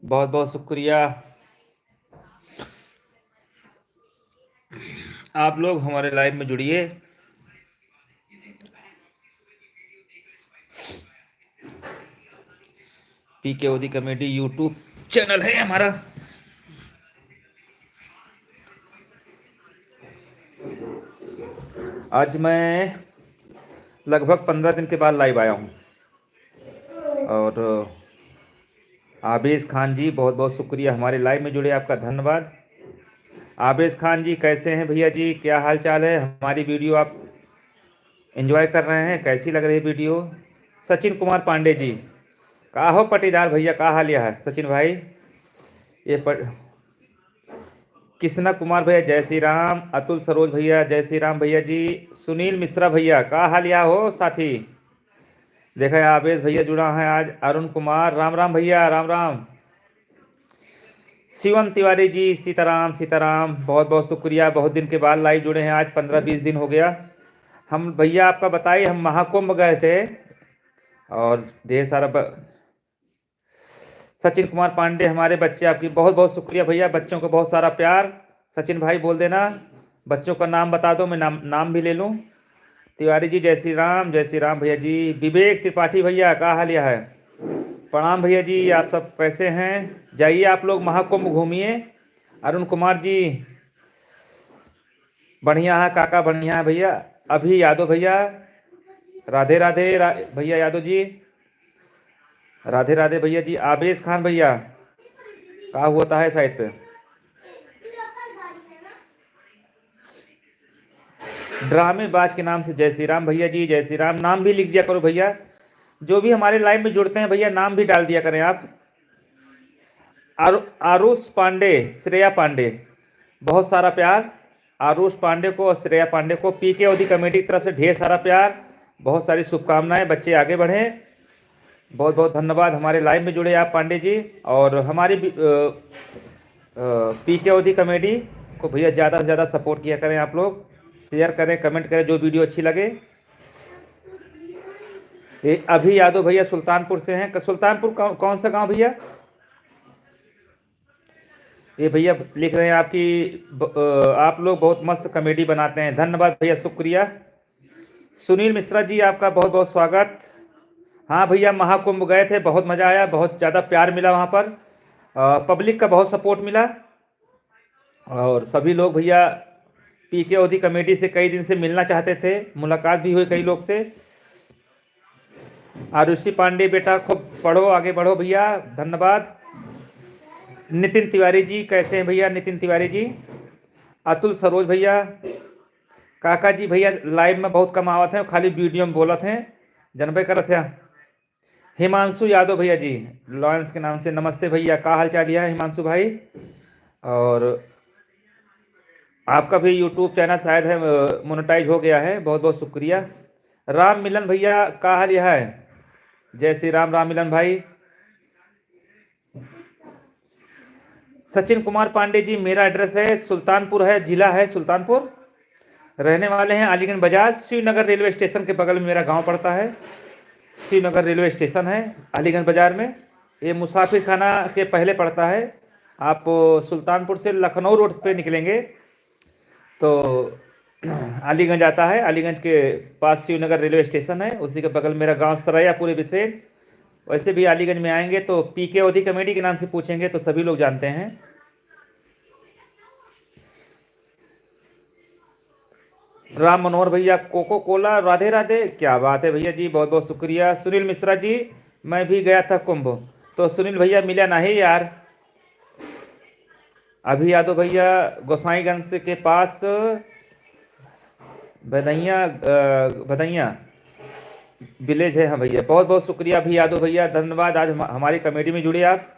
बहुत बहुत शुक्रिया। आप लोग हमारे लाइव में जुड़िए। पीके ओदी कॉमेडी यूट्यूब चैनल है हमारा। आज मैं लगभग 15 दिन के बाद लाइव आया हूँ। और आबेज खान जी, बहुत बहुत शुक्रिया हमारे लाइव में जुड़े, आपका धन्यवाद। आबेज खान जी कैसे हैं भैया जी, क्या हाल चाल है? हमारी वीडियो आप एंजॉय कर रहे हैं? कैसी लग रही है वीडियो? सचिन कुमार पांडे जी, का हो पटीदार भैया, का हाल है सचिन भाई? ये कृष्णा कुमार भैया जय श्री राम। अतुल सरोज भैया जय श्री राम भैया जी। सुनील मिश्रा भैया का हाल या हो साथी? देखा है आवेश भैया जुड़ा है आज। अरुण कुमार राम राम भैया, राम राम। शिवम तिवारी जी सीताराम सीताराम, बहुत बहुत शुक्रिया, बहुत दिन के बाद लाइव जुड़े हैं आज, 15-20 दिन हो गया। हम भैया आपका बताइए, हम महाकुंभ गए थे और ढेर सारा सचिन कुमार पांडे हमारे बच्चे, आपकी बहुत बहुत शुक्रिया भैया, बच्चों को बहुत सारा प्यार। सचिन भाई बोल देना, बच्चों का नाम बता दो, मैं नाम भी ले लूँ। तिवारी जी जय श्री राम भैया जी। विवेक त्रिपाठी भैया का हाल है? प्रणाम भैया जी, आप सब कैसे हैं? जाइए आप लोग महाकुंभ घूमिए। अरुण कुमार जी बढ़िया है काका, बढ़िया है भैया। अभी यादव भैया राधे राधे भैया यादव जी राधे राधे भैया जी। आबेज खान भैया का होता है साइड पे? ड्रामेबाज के नाम से जय श्री राम भैया जी, जय श्री राम। नाम भी लिख दिया करो भैया, जो भी हमारे लाइव में जुड़ते हैं भैया, नाम भी डाल दिया करें आप। आरुष पांडे, श्रेया पांडे, बहुत सारा प्यार आरुष पांडे को और श्रेया पांडे को। पीके ओदी कमेटी की तरफ से ढेर सारा प्यार, बहुत सारी शुभकामनाएं, बच्चे आगे बढ़ें। बहुत बहुत धन्यवाद हमारे लाइव में जुड़े आप पांडे जी। और हमारी पीके ओदी कमेटी को भैया ज़्यादा से ज़्यादा सपोर्ट किया करें आप लोग, शेयर करें, कमेंट करें, जो वीडियो अच्छी लगे। ये अभी यादव भैया सुल्तानपुर से हैं। सुल्तानपुर कौन सा गांव भैया? ये भैया लिख रहे हैं आपकी आप लोग बहुत मस्त कॉमेडी बनाते हैं, धन्यवाद भैया, शुक्रिया। सुनील मिश्रा जी आपका बहुत बहुत स्वागत। हाँ भैया, महाकुंभ गए थे, बहुत मज़ा आया, बहुत ज़्यादा प्यार मिला वहाँ पर, पब्लिक का बहुत सपोर्ट मिला। और सभी लोग भैया पीके ओदी कमेटी से कई दिन से मिलना चाहते थे, मुलाकात भी हुई कई लोग से। आरुषि पांडे बेटा खूब पढ़ो, आगे बढ़ो भैया, धन्यवाद। नितिन तिवारी जी कैसे हैं भैया? नितिन तिवारी जी। अतुल सरोज भैया, काका जी भैया लाइव में बहुत कम आवत हैं, खाली वीडियो में बोलत हैं, जनबे करत है। हिमांशु यादव भैया जी लॉयंस के नाम से, नमस्ते भैया, का हाल चाल है हिमांशु भाई? और आपका भी यूट्यूब चैनल शायद है मोनेटाइज हो गया है, बहुत बहुत शुक्रिया। राम मिलन भैया का हाल है? जय श्री राम, राम मिलन भाई। सचिन कुमार पांडे जी, मेरा एड्रेस है सुल्तानपुर है, जिला है सुल्तानपुर, रहने वाले हैं अलीगंज बाजार, श्रीनगर रेलवे स्टेशन के बगल में मेरा गांव पड़ता है। श्रीनगर रेलवे स्टेशन है अलीगंज बाजार में, ये मुसाफिर खाना के पहले पड़ता है। आप सुल्तानपुर से लखनऊ रोड पे निकलेंगे तो अलीगंज आता है, अलीगंज के पास शिवनगर रेलवे स्टेशन है, उसी के बगल मेरा गांव सरैया पूरे बिसेन। वैसे भी अलीगंज में आएंगे तो पीके ओदी कमेटी के नाम से पूछेंगे तो सभी लोग जानते हैं। राम मनोहर भैया कोको कोला राधे राधे, क्या बात है भैया जी, बहुत बहुत शुक्रिया। सुनील मिश्रा जी, मैं भी गया था कुंभ, तो सुनील भैया मिला नहीं यार। अभी यादव भैया गोसाईगंज के पास भदैया विलेज है। हाँ भैया, बहुत बहुत शुक्रिया अभी यादव भैया, धन्यवाद, आज हमारी कमेटी में जुड़े आप।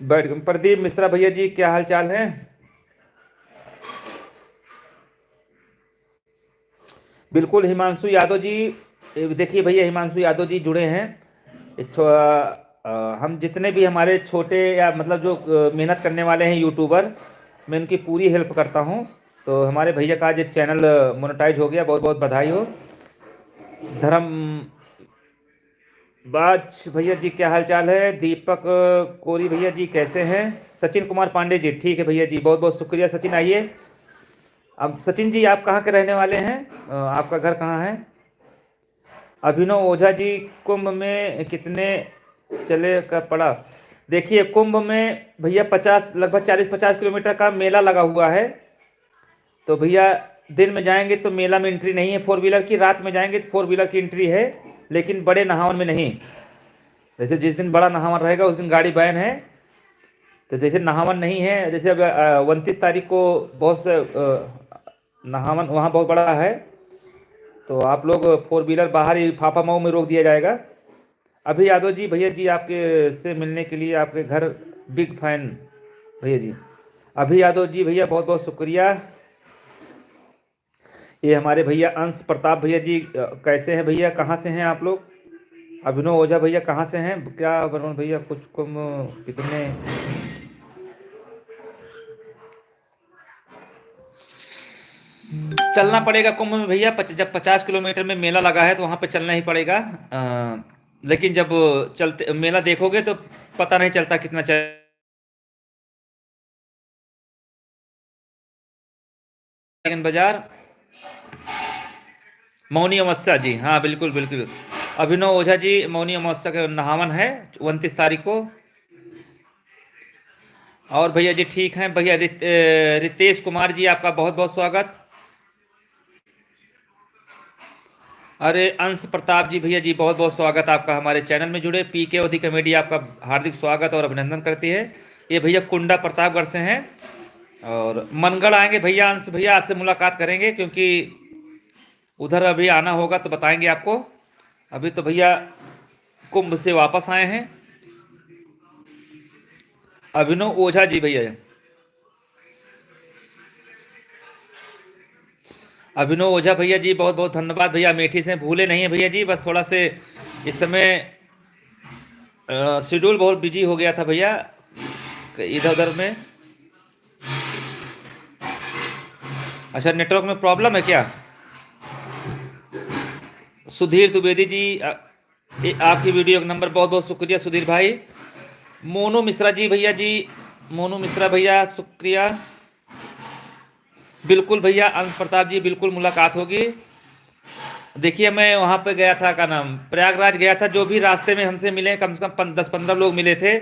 प्रदीप मिश्रा भैया जी क्या हाल चाल है? बिल्कुल हिमांशु यादव जी, देखिए भैया हिमांशु यादव जी जुड़े हैं। हम जितने भी हमारे छोटे या मतलब जो मेहनत करने वाले हैं यूट्यूबर, मैं उनकी पूरी हेल्प करता हूं। तो हमारे भैया का आज चैनल मोनेटाइज हो गया, बहुत बहुत बधाई हो। धर्म बाज भैया जी क्या हाल चाल है? दीपक कोरी भैया जी कैसे हैं? सचिन कुमार पांडे जी ठीक है भैया जी, बहुत बहुत शुक्रिया सचिन। आइए। अब सचिन जी आप कहाँ के रहने वाले हैं? आपका घर कहाँ है? अभिनव ओझा जी, कुंभ में कितने चले का पड़ा? देखिए कुंभ में भैया 50 लगभग 40-50 किलोमीटर का मेला लगा हुआ है। तो भैया दिन में जाएंगे तो मेला में एंट्री नहीं है फोर व्हीलर की, रात में जाएंगे तो फोर व्हीलर की एंट्री है, लेकिन बड़े नहावन में नहीं। जैसे जिस दिन बड़ा नहावन रहेगा उस दिन गाड़ी बैन है। तो जैसे नहावन नहीं है, जैसे अब 29 तारीख को बहुत से नहावन वहाँ बहुत बड़ा है, तो आप लोग फोर व्हीलर बाहर ही फाफा मऊ में रोक दिया जाएगा। अभी यादव जी भैया जी आपके से मिलने के लिए आपके घर बिग फैन भैया जी। अभी यादव जी भैया बहुत बहुत शुक्रिया। ये हमारे भैया अंश प्रताप भैया जी कैसे हैं भैया, कहाँ से हैं आप लोग? अभिनव ओझा भैया कहाँ से हैं? क्या वरुण भैया कुछ कम कितने? चलना पड़ेगा कुंभ में भैया, जब 50 किलोमीटर में मेला लगा है तो वहाँ पे चलना ही पड़ेगा। लेकिन जब चलते मेला देखोगे तो पता नहीं चलता कितना चल। बाजार मौनी अमावस्या जी, हाँ बिल्कुल बिल्कुल। अभिनव ओझा जी मौनी अमावस्या का नहावन है 29 तारीख को। और भैया जी ठीक हैं भैया। रितेश कुमार जी आपका बहुत बहुत स्वागत। अरे अंश प्रताप जी भैया जी बहुत बहुत स्वागत आपका हमारे चैनल में जुड़े। पीके ओधी कॉमेडी आपका हार्दिक स्वागत और अभिनंदन करती है। ये भैया कुंडा प्रतापगढ़ से हैं और मनगढ़ आएंगे भैया। अंश भैया आपसे मुलाकात करेंगे, क्योंकि उधर अभी आना होगा तो बताएंगे आपको। अभी तो भैया कुंभ से वापस आए हैं। अभिनव ओझा जी भैया, अभिनव ओझा भैया जी बहुत बहुत धन्यवाद भैया। अमेठी से भूले नहीं है भैया जी, बस थोड़ा से इस समय शेड्यूल बहुत बिजी हो गया था भैया इधर उधर में। अच्छा नेटवर्क में प्रॉब्लम है क्या? सुधीर द्विवेदी जी आपकी वीडियो का नंबर, बहुत बहुत शुक्रिया सुधीर भाई। मोनू मिश्रा जी भैया जी, मोनू मिश्रा भैया शुक्रिया। बिल्कुल भैया अंश प्रताप जी बिल्कुल मुलाकात होगी। देखिए मैं वहाँ पे गया था, का नाम प्रयागराज गया था, जो भी रास्ते में हमसे मिले कम से कम 10-15 लोग मिले थे।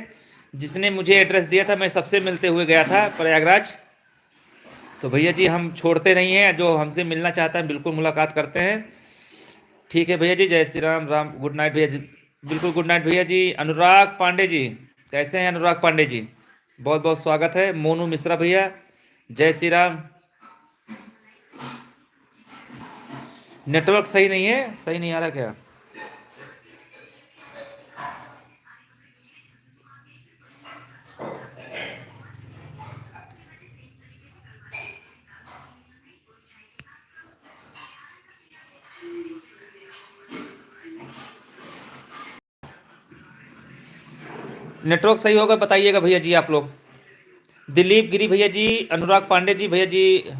जिसने मुझे एड्रेस दिया था मैं सबसे मिलते हुए गया था प्रयागराज। तो भैया जी हम छोड़ते नहीं हैं, जो हमसे मिलना चाहता है बिल्कुल मुलाकात करते हैं। ठीक है भैया जी, जय श्री राम राम। गुड नाइट भैया जी। बिल्कुल गुड नाइट भैया जी। अनुराग पांडे जी कैसे हैं? अनुराग पांडे जी बहुत बहुत स्वागत है। मोनू मिश्रा भैया जय श्री राम। नेटवर्क सही नहीं है, सही नहीं आ रहा क्या? नेटवर्क सही होगा बताइएगा भैया जी आप लोग। दिलीप गिरी भैया जी, अनुराग पांडे जी भैया जी।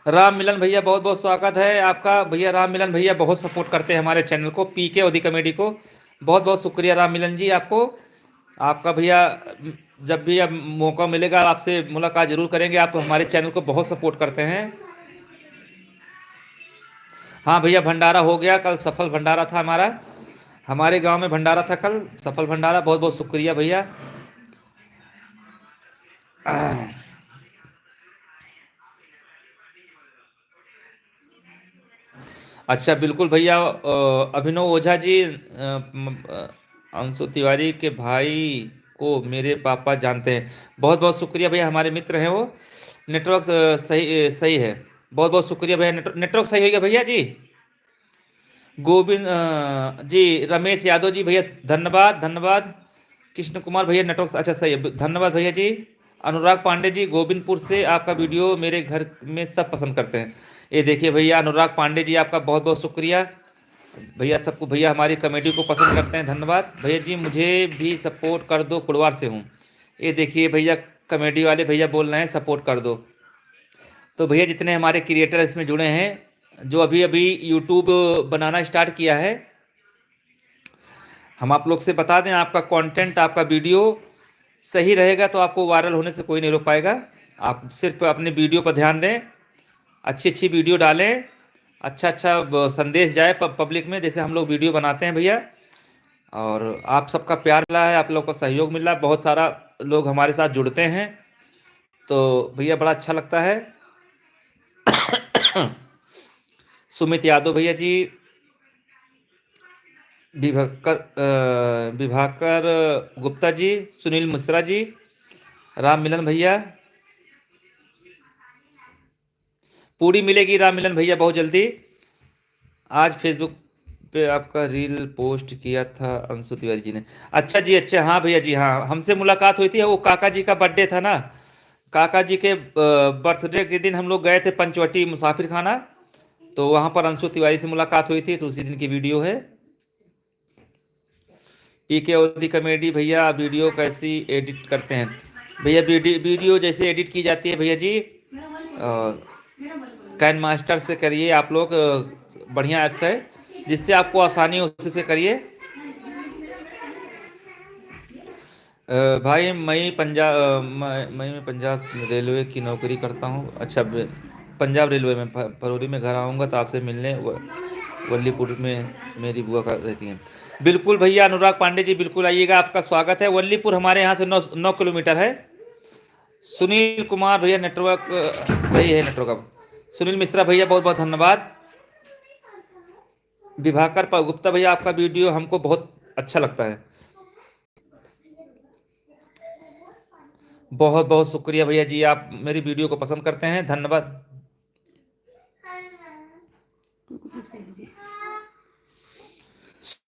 राम मिलन भैया बहुत बहुत स्वागत है आपका भैया। राम मिलन भैया बहुत सपोर्ट करते हैं हमारे चैनल को, पीके ओदी कॉमेडी को। बहुत बहुत शुक्रिया राम मिलन जी आपको। आपका भैया जब भी अब मौका मिलेगा आपसे मुलाकात जरूर करेंगे। आप हमारे चैनल को बहुत सपोर्ट करते हैं। हाँ भैया भंडारा हो गया कल, सफल भंडारा था हमारा। हमारे गांव में भंडारा था कल, सफल भंडारा। बहुत बहुत शुक्रिया भैया। अच्छा बिल्कुल भैया। अभिनव ओझा जी अंशु तिवारी के भाई को मेरे पापा जानते हैं। बहुत बहुत शुक्रिया भैया, हमारे मित्र हैं वो। नेटवर्क सही सही है। बहुत बहुत शुक्रिया भैया। नेटवर्क सही हो गया भैया जी। गोविंद जी, रमेश यादव जी भैया धन्यवाद धन्यवाद। कृष्ण कुमार भैया नेटवर्क अच्छा सही है, धन्यवाद भैया जी। अनुराग पांडे जी गोविंदपुर से, आपका वीडियो मेरे घर में सब पसंद करते हैं। ये देखिए भैया अनुराग पांडे जी आपका बहुत बहुत शुक्रिया भैया। सबको भैया हमारी कमेटी को पसंद करते हैं, धन्यवाद भैया जी। मुझे भी सपोर्ट कर दो, कुड़वार से हूँ। ये देखिए भैया कॉमेडी वाले भैया बोल रहे हैं सपोर्ट कर दो। तो भैया जितने हमारे क्रिएटर इसमें जुड़े हैं, जो अभी अभी यूट्यूब बनाना स्टार्ट किया है, हम आप लोग से बता दें, आपका कंटेंट, आपका वीडियो सही रहेगा तो आपको वायरल होने से कोई नहीं रोक पाएगा। आप सिर्फ अपने वीडियो पर ध्यान दें, अच्छी अच्छी वीडियो डालें, अच्छा अच्छा संदेश जाए पब्लिक में, जैसे हम लोग वीडियो बनाते हैं भैया। और आप सबका प्यार मिला है, आप लोग का सहयोग मिला है, बहुत सारा लोग हमारे साथ जुड़ते हैं, तो भैया बड़ा अच्छा लगता है। सुमित यादव भैया जी, विभाकर गुप्ता जी, सुनील मिश्रा जी, राम मिलन भैया, पूरी मिलेगी राम मिलन भैया बहुत जल्दी। आज फेसबुक पे आपका रील पोस्ट किया था अंशु तिवारी जी ने। अच्छा जी, अच्छा, हाँ भैया जी, हाँ हमसे मुलाकात हुई थी, वो काका जी का बर्थडे था ना, काका जी के बर्थडे के दिन हम लोग गए थे पंचवटी मुसाफिर खाना, तो वहाँ पर अंशु तिवारी से मुलाकात हुई थी, तो उसी दिन की वीडियो है। पीके ओदी कॉमेडी भैया, वीडियो कैसी एडिट करते हैं भैया? वीडियो जैसे एडिट की जाती है भैया जी, कैन मास्टर से करिए आप लोग, बढ़िया ऐप्स है जिससे आपको आसानी हो, उसी से करिए। भाई मैं पंजाब रेलवे की नौकरी करता हूँ। अच्छा, पंजाब रेलवे में फरवरी में घर आऊँगा तो आपसे मिलने वल्लीपुर में मेरी बुआ का रहती हैं। बिल्कुल भैया अनुराग पांडे जी, बिल्कुल आइएगा, आपका स्वागत है। वल्लीपुर हमारे यहाँ से 9 किलोमीटर है। सुनील कुमार भैया, नेटवर्क सही है, नेटवर्क अब। सुनील मिश्रा भैया बहुत बहुत धन्यवाद। विभाकर गुप्ता भैया, आपका वीडियो हमको बहुत अच्छा लगता है, बहुत बहुत शुक्रिया भैया जी, आप मेरी वीडियो को पसंद करते हैं, धन्यवाद।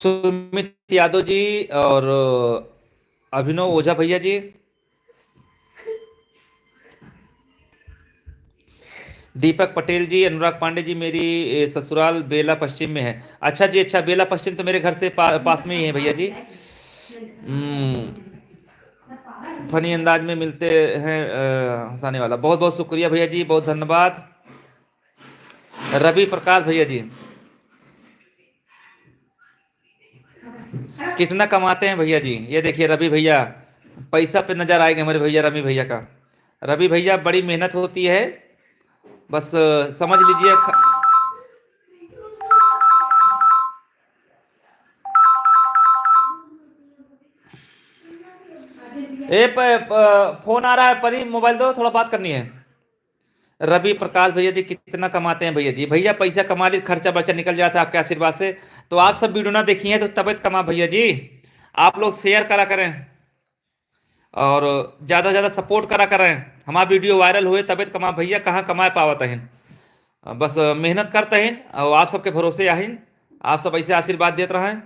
सुमित यादव जी और अभिनव ओझा भैया जी, दीपक पटेल जी, अनुराग पांडे जी, मेरी ससुराल बेला पश्चिम में है। अच्छा जी, अच्छा, बेला पश्चिम तो मेरे घर से पास में ही है भैया जी। फनी अंदाज में मिलते हैं, हंसाने वाला, बहुत बहुत शुक्रिया भैया जी, बहुत धन्यवाद। रवि प्रकाश भैया जी, कितना कमाते हैं भैया जी? ये देखिए रवि भैया, पैसा पे नजर आएगा हमारे भैया, रवि भैया का। रवि भैया बड़ी मेहनत होती है, बस समझ लीजिए। फोन आ रहा है, परी मोबाइल दो, थोड़ा बात करनी है। रवि प्रकाश भैया जी कितना कमाते हैं भैया जी? भैया पैसा कमा ली, खर्चा बर्चा निकल जाता है आपके आशीर्वाद से। तो आप सब वीडियो ना देखिए तो तबियत कमा भैया जी, आप लोग शेयर करा करें और ज़्यादा से ज़्यादा सपोर्ट करा करें, हमारा वीडियो वायरल हुए, तबियत कमा भैया, कहाँ कमाए पावत है, बस मेहनत करते हैं और आप सबके भरोसे आहिन, आप सब ऐसे आशीर्वाद देते रहें।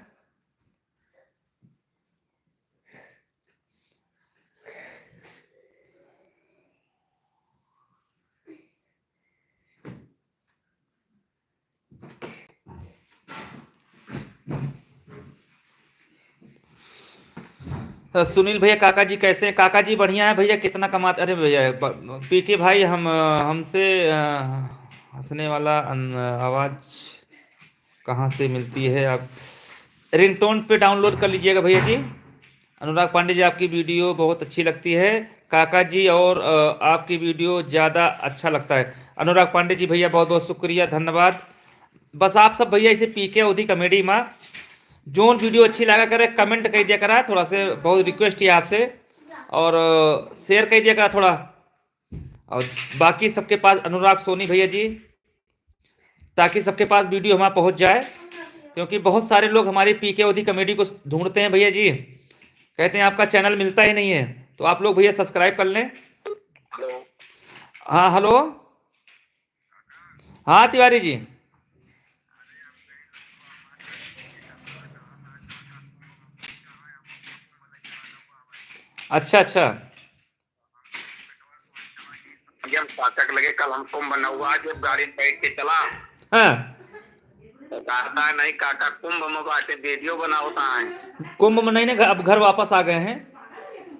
सुनील भैया, काका जी कैसे हैं? काका जी बढ़िया है भैया, कितना कमाते? अरे भैया पीके भाई, हमसे हंसने वाला आवाज़ कहाँ से मिलती है? आप रिंगटोन पे डाउनलोड कर लीजिएगा भैया जी। अनुराग पांडे जी, आपकी वीडियो बहुत अच्छी लगती है काका जी, और आपकी वीडियो ज़्यादा अच्छा लगता है। अनुराग पांडे जी भैया बहुत बहुत शुक्रिया, धन्यवाद। बस आप सब भैया इसे पीके ओधी कॉमेडी माँ जोन वीडियो अच्छी लगा करे, कमेंट कर दिया करा, थोड़ा से बहुत रिक्वेस्ट है आपसे, और शेयर कर दिया करा थोड़ा। और बाकी सबके पास अनुराग सोनी भैया जी, ताकि सबके पास वीडियो हमारा पहुंच जाए, क्योंकि बहुत सारे लोग हमारी पीके ओधी कॉमेडी को ढूंढते हैं भैया जी, कहते हैं आपका चैनल मिलता ही नहीं है, तो आप लोग भैया सब्सक्राइब कर लें। हाँ हेलो, हाँ तिवारी जी, अच्छा अच्छा, हम फाटक लगे, कल हम कुंभ बना हुआ, जो गाड़ी बैठ के चला, हाँ तो कहता नहीं काका कुंभ में बाटे वीडियो बना होता है। कुंभ में नहीं, अब घर वापस आ गए हैं।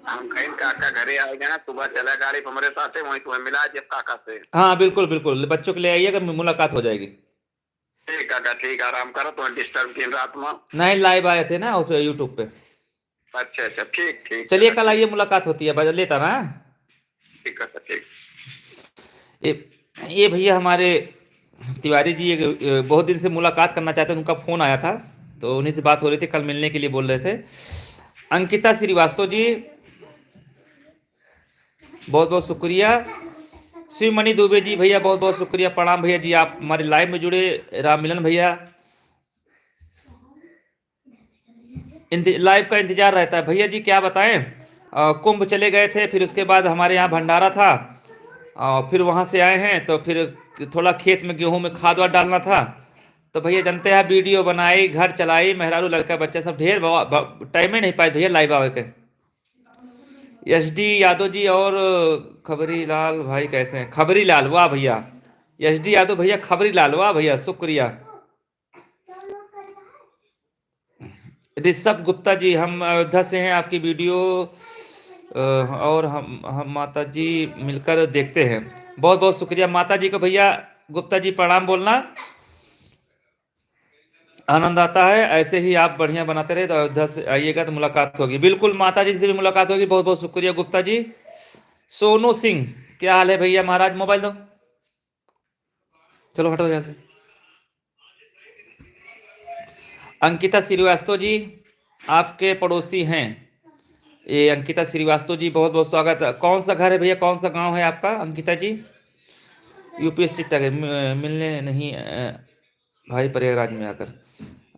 हम कहीं काका घरे आएगा ना, सुबह चला गाड़ी पे हमारे साथ है, वहीं तुम्हें मिला जब काका से। हाँ बिल्कुल बिल्कुल, बच्चों के ले आइएगा, मुलाकात हो जाएगी। ठीक काका, ठीक, आराम करो, तुम्हें डिस्टर्ब किया रात में। नहीं, लाइव आए थे ना यूट्यूब पे। अच्छा अच्छा, ठीक ठीक चलिए काका, कल ठीक आइए, मुलाकात होती है, बजा लेता ना। ठीक काका, ठीक। ये ये भैया हमारे तिवारी जी, बहुत दिन से मुलाकात करना चाहते हैं, उनका फ़ोन आया था तो उन्हीं से बात हो रही थी, कल मिलने के लिए बोल रहे थे। अंकिता श्रीवास्तव जी, बहुत बहुत शुक्रिया। शिवमणि दुबे जी भैया, बहुत बहुत शुक्रिया, प्रणाम भैया जी, आप हमारे लाइव में जुड़े। राम मिलन भैया, लाइव का इंतजार रहता है भैया जी, क्या बताएं, कुंभ चले गए थे, फिर उसके बाद हमारे यहाँ भंडारा था, फिर वहाँ से आए हैं, तो फिर थोड़ा खेत में गेहूं में खाद वाद डालना था, तो भैया जानते हैं, वीडियो बनाई, घर चलाई, मेहरारू लड़का बच्चा सब ढेर टाइम ही नहीं पाए भैया लाइव आवे के। एस डी यादव जी और खबरी लाल भाई कैसे हैं? खबरी लाल, वाह भैया। एस डी यादव भैया, खबरी लाल, वाह भैया, शुक्रिया। ऋषभ गुप्ता जी, हम अयोध्या से हैं, आपकी वीडियो और हम माता जी मिलकर देखते हैं। बहुत बहुत शुक्रिया माता जी को भैया, गुप्ता जी प्रणाम बोलना, आनंद आता है, ऐसे ही आप बढ़िया बनाते रहे तो अयोध्या से आइएगा तो मुलाकात होगी, बिल्कुल माता जी से भी मुलाकात होगी। बहुत बहुत शुक्रिया गुप्ता जी। सोनू सिंह, क्या हाल है भैया? महाराज मोबाइल दो, चलो हटो यहाँ से। अंकिता श्रीवास्तव जी, आपके पड़ोसी हैं ये अंकिता श्रीवास्तव जी, बहुत बहुत स्वागत है। कौन सा घर है भैया, कौन सा गांव है आपका अंकिता जी? यूपीएससी तक मिलने नहीं भाई, प्रयागराज में आकर।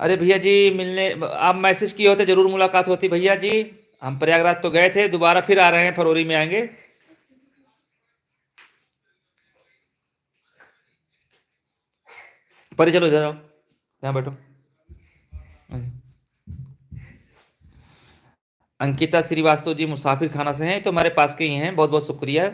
अरे भैया जी, मिलने आप मैसेज किए होते जरूर मुलाकात होती भैया जी। हम प्रयागराज तो गए थे, दोबारा फिर आ रहे हैं, फरवरी में आएंगे। परे चलो, इधर आओ, यहाँ बैठो। अंकिता श्रीवास्तव जी मुसाफिर खाना से हैं, तो हमारे पास के ही हैं, बहुत बहुत शुक्रिया।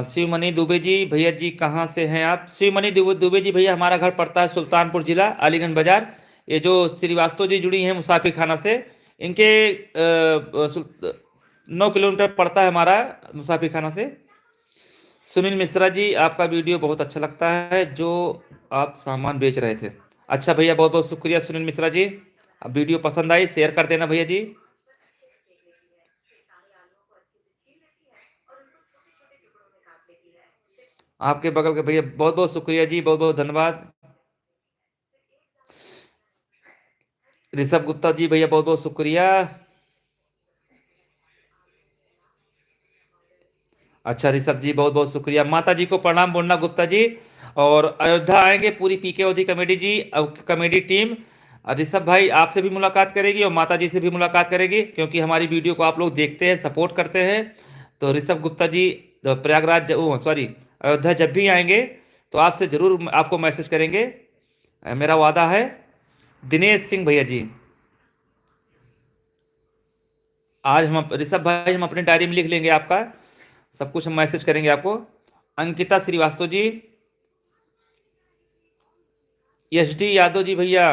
शिवमणि दुबे जी भैया जी, कहाँ से हैं आप? शिवमणि दुबे जी भैया, हमारा घर पड़ता है सुल्तानपुर जिला, अलीगंज बाजार। ये जो श्रीवास्तव जी जुड़ी हैं मुसाफिर खाना से, इनके 9 किलोमीटर पड़ता है हमारा मुसाफिर खाना से। सुनील मिश्रा जी, आपका वीडियो बहुत अच्छा लगता है, जो आप सामान बेच रहे थे। अच्छा भैया, बहुत बहुत शुक्रिया सुनील मिश्रा जी, अब वीडियो पसंद आई शेयर कर देना भैया जी। आपके बगल के भैया, बहुत बहुत शुक्रिया जी, बहुत बहुत धन्यवाद। ऋषभ गुप्ता जी भैया, बहुत बहुत शुक्रिया। अच्छा ऋषभ जी, बहुत बहुत शुक्रिया। माता जी को प्रणाम बोलना गुप्ता जी। और अयोध्या आएंगे पूरी पीके ओधी कमेटी जी, कमेटी टीम, ऋषभ भाई आपसे भी मुलाकात करेगी और माता जी से भी मुलाकात करेगी, क्योंकि हमारी वीडियो को आप लोग देखते हैं, सपोर्ट करते हैं। तो ऋषभ गुप्ता जी प्रयागराज, सॉरी, अयोध्या जब भी आएंगे तो आपसे ज़रूर आपको मैसेज करेंगे, मेरा वादा है। दिनेश सिंह भैया जी, आज हम ऋषभ भाई, हम अपनी डायरी में लिख लेंगे आपका सब कुछ, हम मैसेज करेंगे आपको। अंकिता श्रीवास्तव जी, एस डी यादव जी भैया,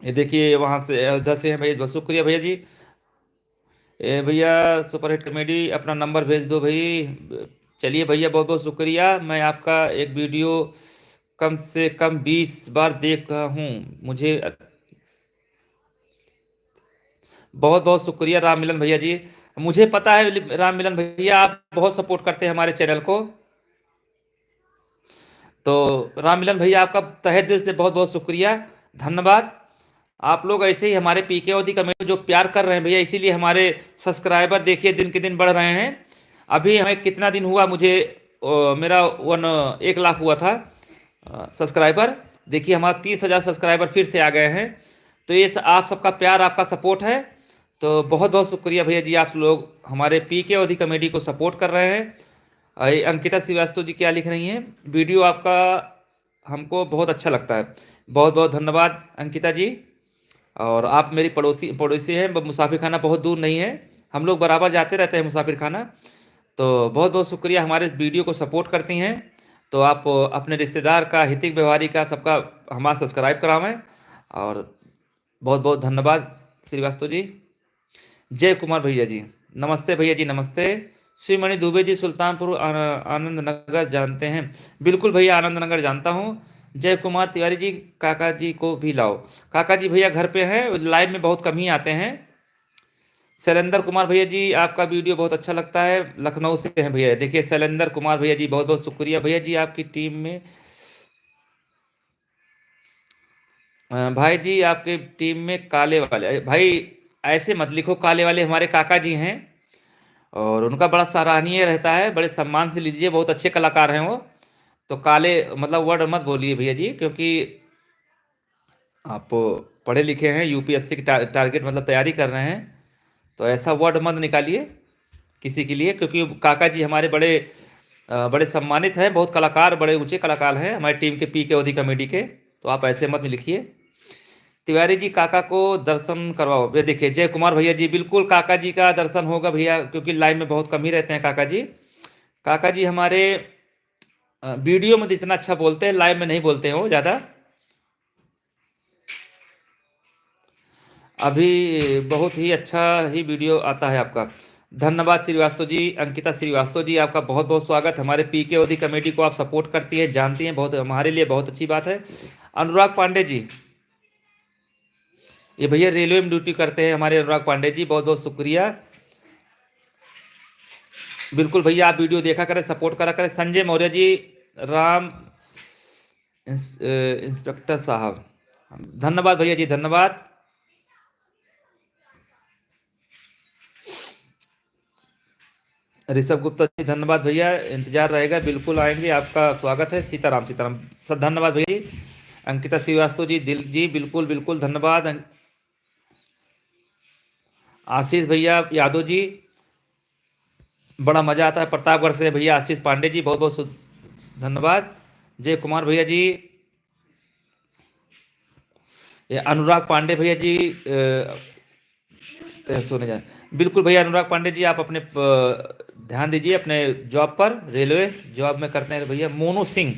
ये देखिए वहाँ से अयोध्या से हैं भैया, बहुत शुक्रिया भैया जी। ए भैया सुपरहिट कॉमेडी, अपना नंबर भेज दो भाई। चलिए भैया, बहुत बहुत शुक्रिया। मैं आपका एक वीडियो कम से कम 20 बार देखा हूँ, मुझे बहुत बहुत शुक्रिया राम मिलन भैया जी। मुझे पता है राम मिलन भैया, आप बहुत सपोर्ट करते हैं हमारे चैनल को, तो राम मिलन भैया आपका तहे दिल से बहुत बहुत शुक्रिया, धन्यवाद। आप लोग ऐसे ही हमारे पीके ओदी कमेटी जो प्यार कर रहे हैं भैया, इसीलिए हमारे सब्सक्राइबर देखिए दिन के दिन बढ़ रहे हैं। अभी हमें कितना दिन हुआ, मुझे मेरा 1 लाख हुआ था सब्सक्राइबर, देखिए हमारा 30,000 सब्सक्राइबर फिर से आ गए हैं। तो ये आप सबका प्यार, आपका सपोर्ट है, तो बहुत बहुत शुक्रिया भैया जी, आप लोग हमारे पीके ओदी कमेटी को सपोर्ट कर रहे हैं। अंकिता श्रीवास्तव जी क्या लिख रही हैं, वीडियो आपका हमको बहुत अच्छा लगता है, बहुत बहुत धन्यवाद अंकिता जी। और आप मेरी पड़ोसी पड़ोसी हैं, मुसाफिर खाना बहुत दूर नहीं है, हम लोग बराबर जाते रहते हैं मुसाफिर खाना। तो बहुत बहुत शुक्रिया, हमारे वीडियो को सपोर्ट करती हैं। तो आप अपने रिश्तेदार का, हितिक व्यवहारी का, सबका हमारा सब्सक्राइब करावें। और बहुत बहुत धन्यवाद श्रीवास्तव जी। जय कुमार भैया जी, नमस्ते भैया जी, नमस्ते। शिवमणि दुबे जी, सुल्तानपुर आनंद नगर जानते हैं? बिल्कुल भैया, आनंद नगर जानता हूँ। जय कुमार तिवारी जी, काका जी को भी लाओ। काका जी भैया घर पे हैं, लाइव में बहुत कम ही आते हैं। शैलेंद्र कुमार भैया जी, आपका वीडियो बहुत अच्छा लगता है, लखनऊ से हैं भैया। देखिए शैलेंद्र कुमार भैया जी, बहुत बहुत शुक्रिया भैया जी। आपकी टीम में भाई जी, आपके टीम में काले वाले भाई, ऐसे मत लिखो। काले वाले हमारे काका जी हैं और उनका बड़ा सराहनीय रहता है, बड़े सम्मान से लीजिए, बहुत अच्छे कलाकार हैं वो। तो काले मतलब वर्ड मत बोलिए भैया जी, क्योंकि आप पढ़े लिखे हैं, यूपीएससी की टारगेट मतलब तैयारी कर रहे हैं, तो ऐसा वर्ड मत निकालिए किसी के लिए, क्योंकि काका जी हमारे बड़े बड़े सम्मानित हैं, बहुत कलाकार, बड़े ऊंचे कलाकार हैं हमारी टीम के, पी के ओधी कमेटी के। तो आप ऐसे मत लिखिए। तिवारी जी, काका को दर्शन करवाओ। ये देखिए जय कुमार भैया जी, बिल्कुल काका जी का दर्शन होगा भैया, क्योंकि लाइव में बहुत कम ही रहते हैं काका जी। काका जी हमारे वीडियो में जितना अच्छा बोलते हैं, लाइव में नहीं बोलते हैं वो ज़्यादा। अभी बहुत ही अच्छा ही वीडियो आता है आपका। धन्यवाद श्रीवास्तव जी, अंकिता श्रीवास्तव जी, आपका बहुत बहुत स्वागत। हमारे पी के ओधी कमेटी को आप सपोर्ट करती है, जानती हैं, बहुत हमारे लिए बहुत अच्छी बात है। अनुराग पांडे जी, ये भैया रेलवे में ड्यूटी करते हैं हमारे अनुराग पांडे जी, बहुत बहुत शुक्रिया। बिल्कुल भैया, आप वीडियो देखा करें, सपोर्ट करा करें। संजय मौर्य जी, राम इंस्पेक्टर साहब, धन्यवाद भैया जी, धन्यवाद। ऋषभ गुप्ता जी, धन्यवाद भैया, इंतजार रहेगा, बिल्कुल आएंगे, आपका स्वागत है। सीताराम सीताराम, सब धन्यवाद भैया जी। अंकिता श्रीवास्तव जी, दिल जी, बिल्कुल बिल्कुल धन्यवाद। आशीष भैया यादव जी, बड़ा मजा आता है, प्रतापगढ़ से भैया आशीष पांडे जी, बहुत बहुत धन्यवाद। जय कुमार भैया जी, ये अनुराग पांडे भैया जी, सोने जाए, बिल्कुल भैया अनुराग पांडे जी, आप अपने ध्यान दीजिए अपने जॉब पर, रेलवे जॉब में करते हैं भैया। मोनू सिंह,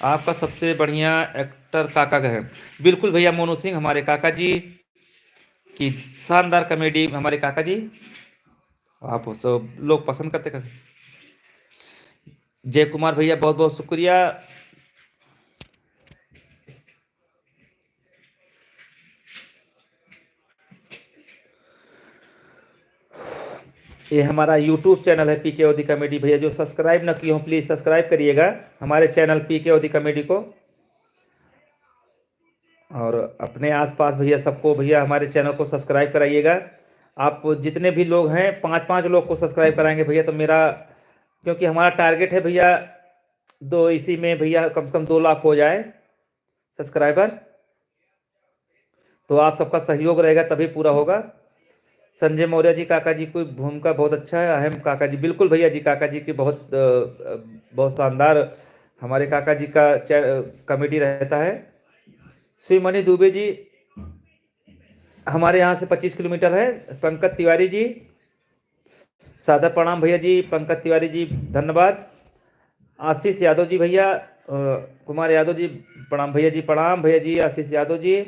आपका सबसे बढ़िया एक्टर काका का है। बिल्कुल भैया, मोनू सिंह हमारे काका जी की शानदार कॉमेडी, हमारे काका जी, आप सब लोग पसंद करते। जय कुमार भैया, बहुत बहुत शुक्रिया। ये हमारा यूट्यूब चैनल है पी के ओधी कॉमेडी भैया, जो सब्सक्राइब ना किए हो प्लीज़ सब्सक्राइब करिएगा हमारे चैनल पी के ओधी कॉमेडी को। और अपने आसपास भैया सबको भैया हमारे चैनल को सब्सक्राइब कराइएगा। आप जितने भी लोग हैं, 5-5 लोग को सब्सक्राइब कराएंगे भैया तो मेरा, क्योंकि हमारा टारगेट है भैया दो, इसी में भैया कम से कम 2 लाख हो जाए सब्सक्राइबर, तो आप सबका सहयोग रहेगा तभी पूरा होगा। संजय मौर्य जी, काका जी की भूमिका बहुत अच्छा है, अहम काका जी, बिल्कुल भैया जी, काका जी की बहुत बहुत शानदार हमारे काका जी का कॉमेडी रहता है। शिवमणि दुबे जी, हमारे यहाँ से 25 किलोमीटर है। पंकज तिवारी जी, सादा प्रणाम भैया जी, पंकज तिवारी जी धन्यवाद। आशीष यादव जी भैया, कुमार यादव जी, प्रणाम भैया जी, प्रणाम भैया जी, आशीष यादव जी।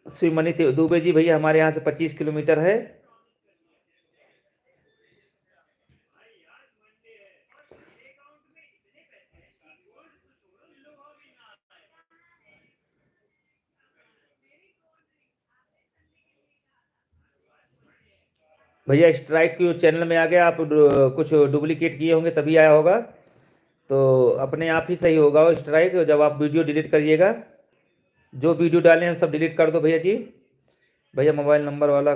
शिवमणि दुबे जी भैया, हमारे यहाँ से 25 किलोमीटर है। भैया स्ट्राइक क्यों चैनल में आ गया, आप कुछ डुप्लीकेट किए होंगे तभी आया होगा, तो अपने आप ही सही होगा वो स्ट्राइक जब आप वीडियो डिलीट करिएगा। जो वीडियो डाले हैं सब डिलीट कर दो भैया जी। भैया मोबाइल नंबर वाला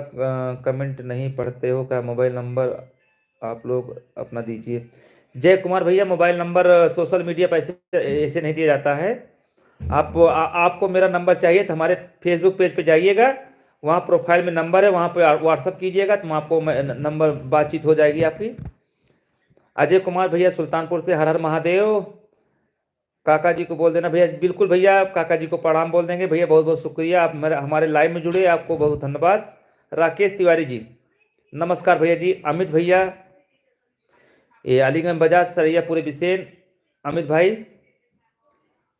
कमेंट नहीं पढ़ते हो क्या? मोबाइल नंबर आप लोग अपना दीजिए। जय कुमार भैया, मोबाइल नंबर सोशल मीडिया पर ऐसे नहीं दिया जाता है। आपको मेरा नंबर चाहिए तो हमारे फेसबुक पेज पे जाइएगा, वहाँ प्रोफाइल में नंबर है, वहाँ पे व्हाट्सअप कीजिएगा तो आपको नंबर बातचीत हो जाएगी आपकी। अजय कुमार भैया सुल्तानपुर से, हर हर महादेव। काका जी को बोल देना भैया, बिल्कुल भैया, काका जी को प्रणाम बोल देंगे भैया, बहुत बहुत शुक्रिया, आप मेरे हमारे लाइव में जुड़े, आपको बहुत धन्यवाद। राकेश तिवारी जी, नमस्कार भैया जी। अमित भैया, ये अलीगंज बाजार सरैया पूरे बिसेन, अमित भाई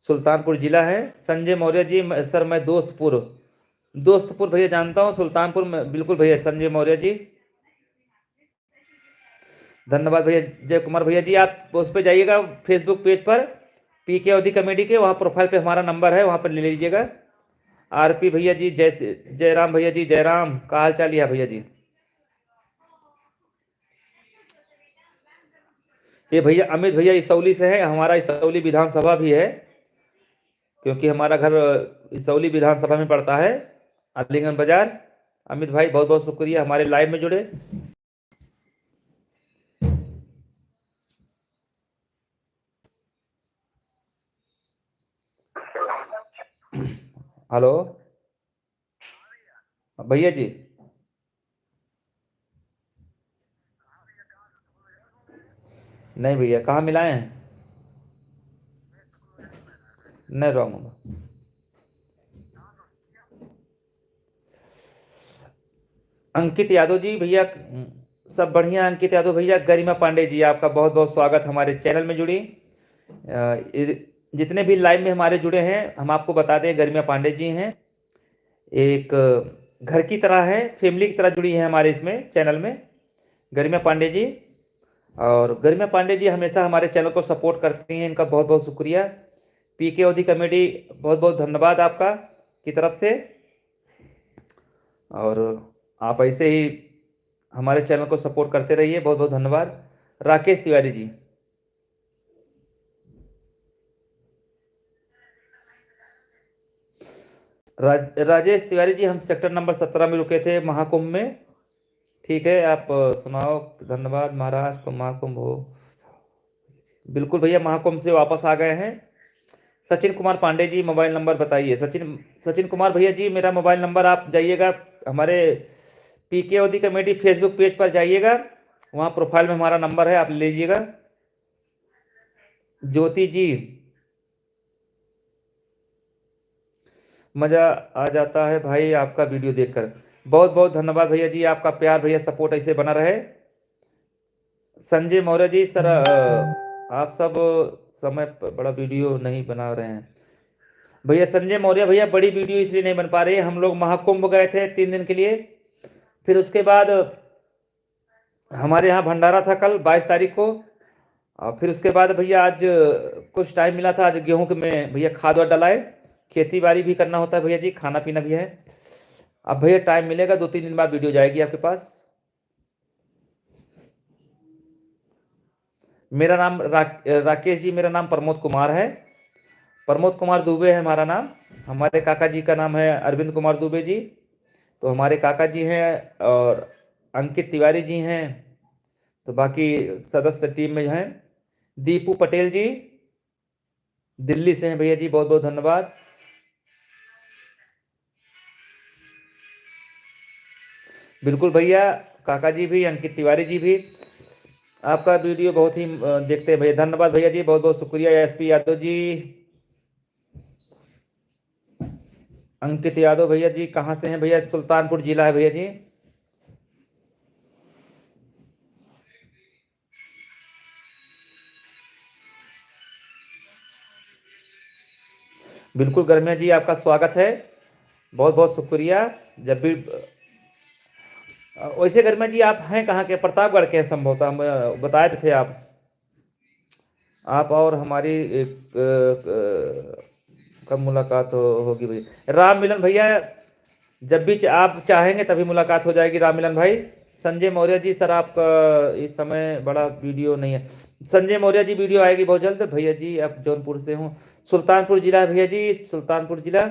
सुल्तानपुर जिला है। संजय मौर्य जी, सर मैं दोस्तपुर, दोस्तपुर भैया जानता हूँ, सुल्तानपुर में बिल्कुल भैया। संजय मौर्य जी धन्यवाद भैया। जय कुमार भैया जी, आप उस पर जाइएगा फेसबुक पेज पर, पीके अवधि कमेटी के, वहाँ प्रोफाइल पे हमारा नंबर है, वहाँ पर ले लीजिएगा। आरपी भैया जी, जयराम भैया जी, जयराम का हाल चाल है भैया जी। ये भैया अमित भैया इसौली से है, हमारा इसौली विधानसभा भी है, क्योंकि हमारा घर इसौली विधानसभा में पड़ता है, अलीगंज बाजार। अमित भाई बहुत बहुत शुक्रिया हमारे लाइव में जुड़े। हेलो भैया जी, नहीं भैया कहाँ मिलाए हैं, नहीं रॉन्ग। अंकित यादव जी भैया, सब बढ़िया। अंकित यादव भैया, गरिमा पांडे जी आपका बहुत बहुत स्वागत हमारे चैनल में जुड़ी। जितने भी लाइव में हमारे जुड़े हैं, हम आपको बता दें, गरिमा पांडे जी हैं, एक घर की तरह है, फैमिली की तरह जुड़ी है हमारे इसमें चैनल में गरिमा पांडे जी। और गरिमा पांडे जी हमेशा हमारे चैनल को सपोर्ट करती हैं, इनका बहुत बहुत शुक्रिया। पीके ओदी कमेटी बहुत बहुत धन्यवाद आपका की तरफ से। और आप ऐसे ही हमारे चैनल को सपोर्ट करते रहिए, बहुत बहुत धन्यवाद। राकेश तिवारी जी, राजेश तिवारी जी, हम सेक्टर नंबर 17 में रुके थे महाकुंभ में। ठीक है, आप सुनाओ। धन्यवाद महाराज को महाकुंभ हो। बिल्कुल भैया, महाकुंभ से वापस आ गए हैं। सचिन कुमार पांडे जी, मोबाइल नंबर बताइए। सचिन सचिन कुमार भैया जी, मेरा मोबाइल नंबर, आप जाइएगा हमारे पीके ओदी कमेटी फेसबुक पेज पर जाइएगा, वहाँ प्रोफाइल में हमारा नंबर है, आप ले लीजिएगा। ज्योति जी, मज़ा आ जाता है भाई आपका वीडियो देखकर। बहुत बहुत धन्यवाद भैया जी, आपका प्यार भैया, सपोर्ट ऐसे बना रहे। संजय मौर्य जी, सर आप सब समय पर बड़ा वीडियो नहीं बना रहे हैं भैया। संजय मौर्य भैया, बड़ी वीडियो इसलिए नहीं बन पा रही है, हम लोग महाकुंभ गए थे 3 दिन के लिए, फिर उसके बाद हमारे यहाँ भंडारा था कल 22 तारीख को, और फिर उसके बाद भैया आज कुछ टाइम मिला था, आज गेहूं के में भैया खाद वाद डलाए, खेती बाड़ी भी करना होता है भैया जी, खाना पीना भी है। अब भैया टाइम मिलेगा, 2-3 दिन बाद वीडियो जाएगी आपके पास। मेरा नाम राकेश जी, मेरा नाम प्रमोद कुमार है, प्रमोद कुमार दुबे है हमारा नाम। हमारे काका जी का नाम है अरविंद कुमार दुबे जी, तो हमारे काका जी हैं। और अंकित तिवारी जी हैं, तो बाकी सदस्य टीम में हैं। दीपू पटेल जी दिल्ली से हैं भैया जी, बहुत बहुत धन्यवाद। बिल्कुल भैया, काका जी भी, अंकित तिवारी जी भी आपका वीडियो बहुत ही देखते हैं भैया, धन्यवाद भैया जी, बहुत बहुत शुक्रिया। एसपी यादव जी, अंकित यादव भैया जी कहाँ से हैं भैया, सुल्तानपुर जिला है भैया जी। बिल्कुल गर्मिया जी, आपका स्वागत है, बहुत बहुत शुक्रिया। जब भी वैसे गर्मिया जी, आप हैं कहाँ के, प्रतापगढ़ के हैं संभवतः, हम बताए थे आप और हमारी एक कब मुलाकात होगी भैया। राम मिलन भैया, जब भी आप चाहेंगे तभी मुलाकात हो जाएगी राम मिलन भाई। संजय मौर्य जी, सर आपका इस समय बड़ा वीडियो नहीं है। संजय मौर्य जी, वीडियो आएगी बहुत जल्द भैया जी, आप जौनपुर से हूँ, सुल्तानपुर जिला है भैया जी, सुल्तानपुर जिला।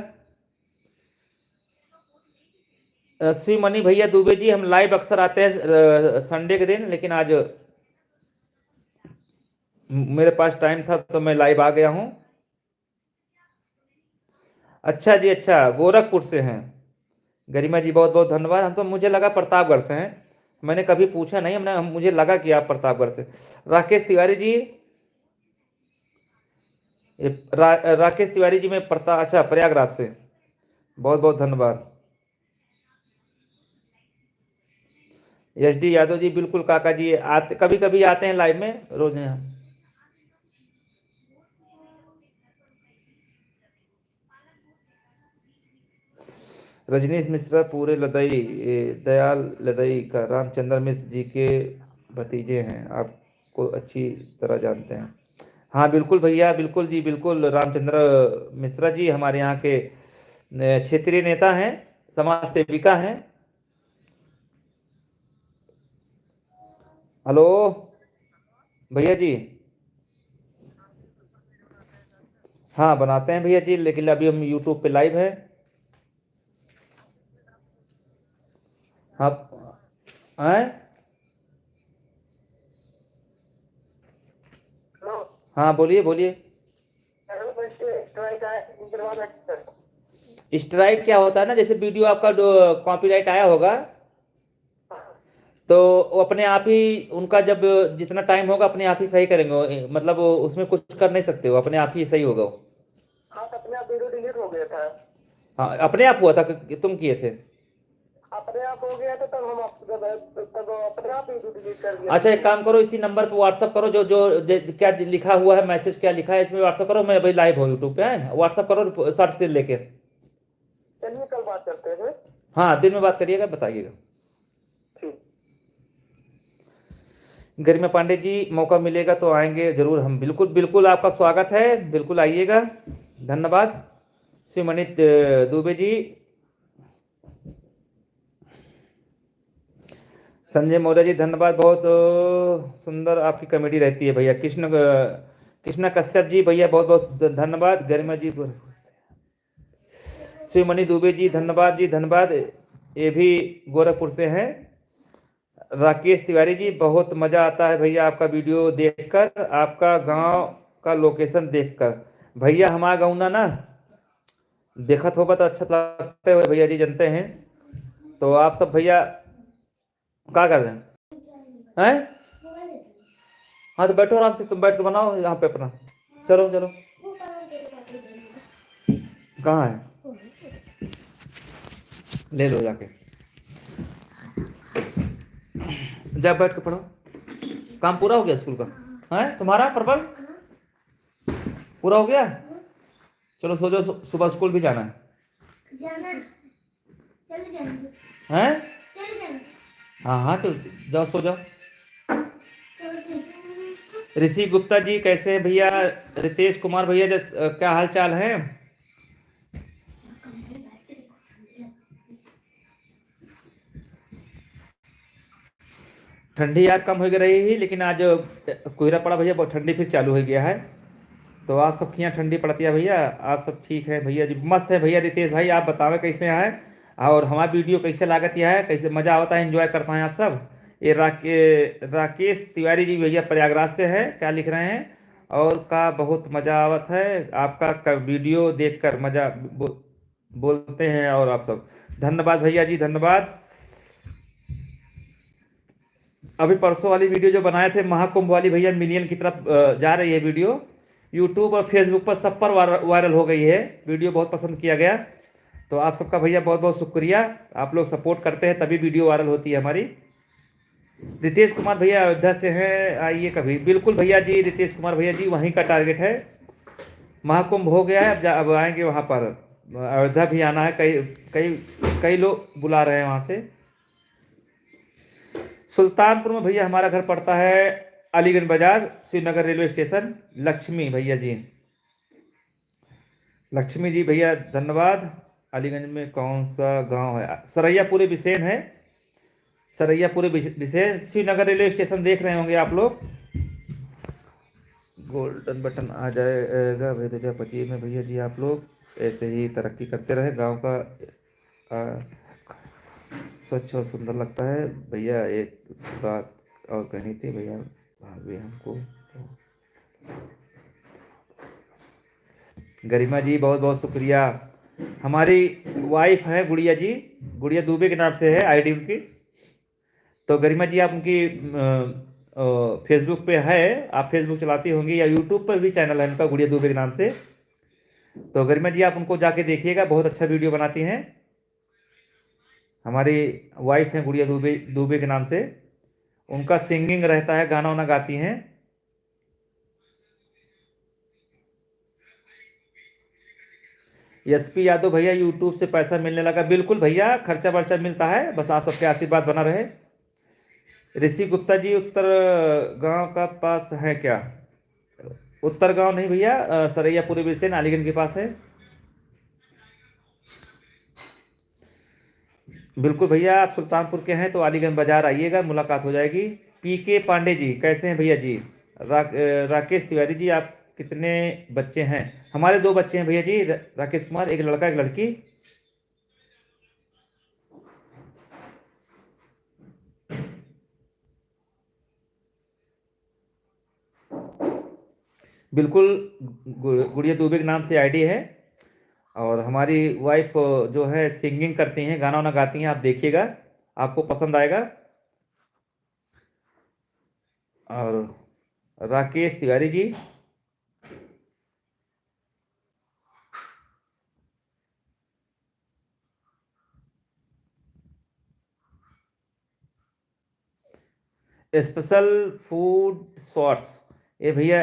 श्रीमणि भैया दुबे जी, हम लाइव अक्सर आते हैं संडे के दिन, लेकिन आज मेरे पास टाइम था तो मैं लाइव आ गया हूँ। अच्छा जी, अच्छा, गोरखपुर से हैं गरिमा जी, बहुत बहुत धन्यवाद। हम तो, मुझे लगा प्रतापगढ़ से हैं, मैंने कभी पूछा नहीं, मुझे लगा कि आप प्रतापगढ़ से। राकेश तिवारी जी, राकेश तिवारी जी, मैं अच्छा प्रयागराज से, बहुत बहुत धन्यवाद। एस डी यादव जी, बिल्कुल काका जी, आते कभी कभी आते हैं लाइव में, रोज नहीं। रजनीश मिश्रा पूरे लदई दयाल लदई का रामचंद्र मिश्र जी के भतीजे हैं, आपको अच्छी तरह जानते हैं। हाँ बिल्कुल भैया, बिल्कुल जी बिल्कुल। रामचंद्र मिश्रा जी हमारे यहाँ के क्षेत्रीय नेता हैं, समाज सेविका हैं। हेलो भैया जी। हाँ बनाते हैं भैया जी, लेकिन अभी हम यूट्यूब पे लाइव है। हाँ हैं। हाँ बोलिए बोलिए। स्ट्राइक क्या होता है ना, जैसे वीडियो आपका कॉपीराइट आया होगा तो वो अपने आप ही, उनका जब जितना टाइम होगा अपने आप ही सही करेंगे मतलब वो उसमें कुछ कर नहीं सकते, वो अपने आप ही सही होगा वो। हाँ तो अपने आप वीडियो डिलीट हो गया था। हाँ अपने आप हुआ था कि तुम किए थे? अपने आप हो गया था तब हम तब अपने आप वीडियो डिलीट कर दिया। अच्छा एक काम करो, इसी नंबर पे व्हाट्सअप करो, जो जो क्या लिखा हुआ है, मैसेज क्या लिखा है इसमें व्हाट्सअप करो। मैं अभी लाइव हूँ यूट्यूब पे, है व्हाट्सअप करो सर्च कर लेके। चलिए कल बात करते हैं। हाँ दिन में बात करिएगा, बताइएगा। ठीक। गरिमा पांडे जी मौका मिलेगा तो आएंगे जरूर हम, बिल्कुल बिल्कुल आपका स्वागत है, बिल्कुल आइएगा। धन्यवाद। शिवमणि दुबे जी, संजय मौर्य जी धन्यवाद, बहुत सुंदर आपकी कॉमेडी रहती है भैया। कृष्णा कश्यप जी भैया बहुत बहुत धन्यवाद। गरिमा जी, शिवमणि दुबे जी धन्यवाद जी धन्यवाद, ये भी गोरखपुर से हैं। राकेश तिवारी जी बहुत मज़ा आता है भैया आपका वीडियो देखकर, आपका गांव का लोकेशन देखकर। भैया हमारा गाँव ना देखत होगा तो अच्छा लगता है भैया जी, जानते हैं। तो आप सब भैया क्या कर रहे हैं? हाँ तो बैठो आराम से, तुम बैठ के बनाओ यहाँ पे अपना। चलो चलो, कहाँ है, ले लो जाके, जा बैठ के पढ़ो। काम पूरा हो गया स्कूल का? है तुम्हारा प्रबल पूरा हो गया? चलो सो जाओ, सुबह स्कूल भी जाना है। हैं? हाँ हाँ तो जाओ सो जाओ। ऋषि गुप्ता जी कैसे हैं भैया? रितेश कुमार भैया क्या हाल चाल है? ठंडी यार कम हो रही है, लेकिन आज कोहरा पड़ा भैया, बहुत ठंडी फिर चालू हो गया है। तो आप सब यहाँ ठंडी पड़ती है भैया? आप सब ठीक है भैया जी? मस्त है भैया। रितेश भाई आप बतावे कैसे हैं, और हमारा वीडियो कैसे लागत यह है, कैसे मजा आता है, एंजॉय करता है आप सब? ये राकेश तिवारी जी भैया प्रयागराज से है, क्या लिख रहे हैं? और का बहुत मजा आवत है आपका वीडियो देखकर, मजा बोलते हैं। और आप सब धन्यवाद भैया जी धन्यवाद। अभी परसों वाली वीडियो जो बनाए थे महाकुंभ वाली भैया, मिलियन की तरफ जा रही है वीडियो, यूट्यूब और फेसबुक पर सब पर वायरल हो गई है वीडियो, बहुत पसंद किया गया। तो आप सबका भैया बहुत बहुत शुक्रिया, आप लोग सपोर्ट करते हैं तभी वीडियो वायरल होती है हमारी। रितेश कुमार भैया अयोध्या से हैं, आइए कभी। बिल्कुल भैया जी, रितेश कुमार भैया जी वहीं का टारगेट है। महाकुंभ हो गया है, अब आएंगे वहाँ पर, अयोध्या भी आना है, कई कई कई लोग बुला रहे हैं वहाँ से। सुल्तानपुर में भैया हमारा घर पड़ता है, अलीगंज बाजार, श्रीनगर रेलवे स्टेशन। लक्ष्मी भैया जी, लक्ष्मी जी भैया धन्यवाद। अलीगंज में कौन सा गांव है? सरैयापुरी बिसेन है, सरैयापुरी बिसेन। श्रीनगर रेलवे स्टेशन देख रहे होंगे आप लोग। गोल्डन बटन आ जाएगा भेज 25 में भैया जी। आप लोग ऐसे ही तरक्की करते रहे, गांव का स्वच्छ और सुंदर लगता है भैया। एक बात और कहनी थी भैया, भाभी हमको। गरिमा जी बहुत बहुत शुक्रिया। हमारी वाइफ है गुड़िया जी, गुड़िया दुबे के नाम से है आईडी उनकी। तो गरिमा जी आप उनकी फेसबुक पे है, आप फेसबुक चलाती होंगी, या यूट्यूब पर भी चैनल है उनका गुड़िया दुबे के नाम से। तो गरिमा जी आप उनको जाके देखिएगा, बहुत अच्छा वीडियो बनाती हैं। हमारी वाइफ है गुड़िया दुबे, दुबे के नाम से। उनका सिंगिंग रहता है, गाना वाना गाती हैं। एसपी यादव भैया यूट्यूब से पैसा मिलने लगा। बिल्कुल भैया, खर्चा वर्चा मिलता है, बस आप सबके आशीर्वाद बना रहे। ऋषि गुप्ता जी, उत्तर गांव का पास है क्या? उत्तर गांव नहीं भैया, सरैयापुरी बिरसेन अलीगंज के पास है। बिल्कुल भैया, आप सुल्तानपुर के हैं तो अलीगंज बाजार आइएगा, मुलाकात हो जाएगी। पीके पांडे जी कैसे हैं भैया जी? राकेश तिवारी जी, आप कितने बच्चे हैं? हमारे 2 बच्चे हैं भैया जी, राकेश कुमार, एक लड़का एक लड़की। बिल्कुल, गुड़िया दुबे के नाम से आईडी है। और हमारी वाइफ जो है सिंगिंग करती हैं, गाना वाना गाती हैं, आप देखिएगा, आपको पसंद आएगा। और Rakesh Tiwari ji, special food shorts, ये भैया,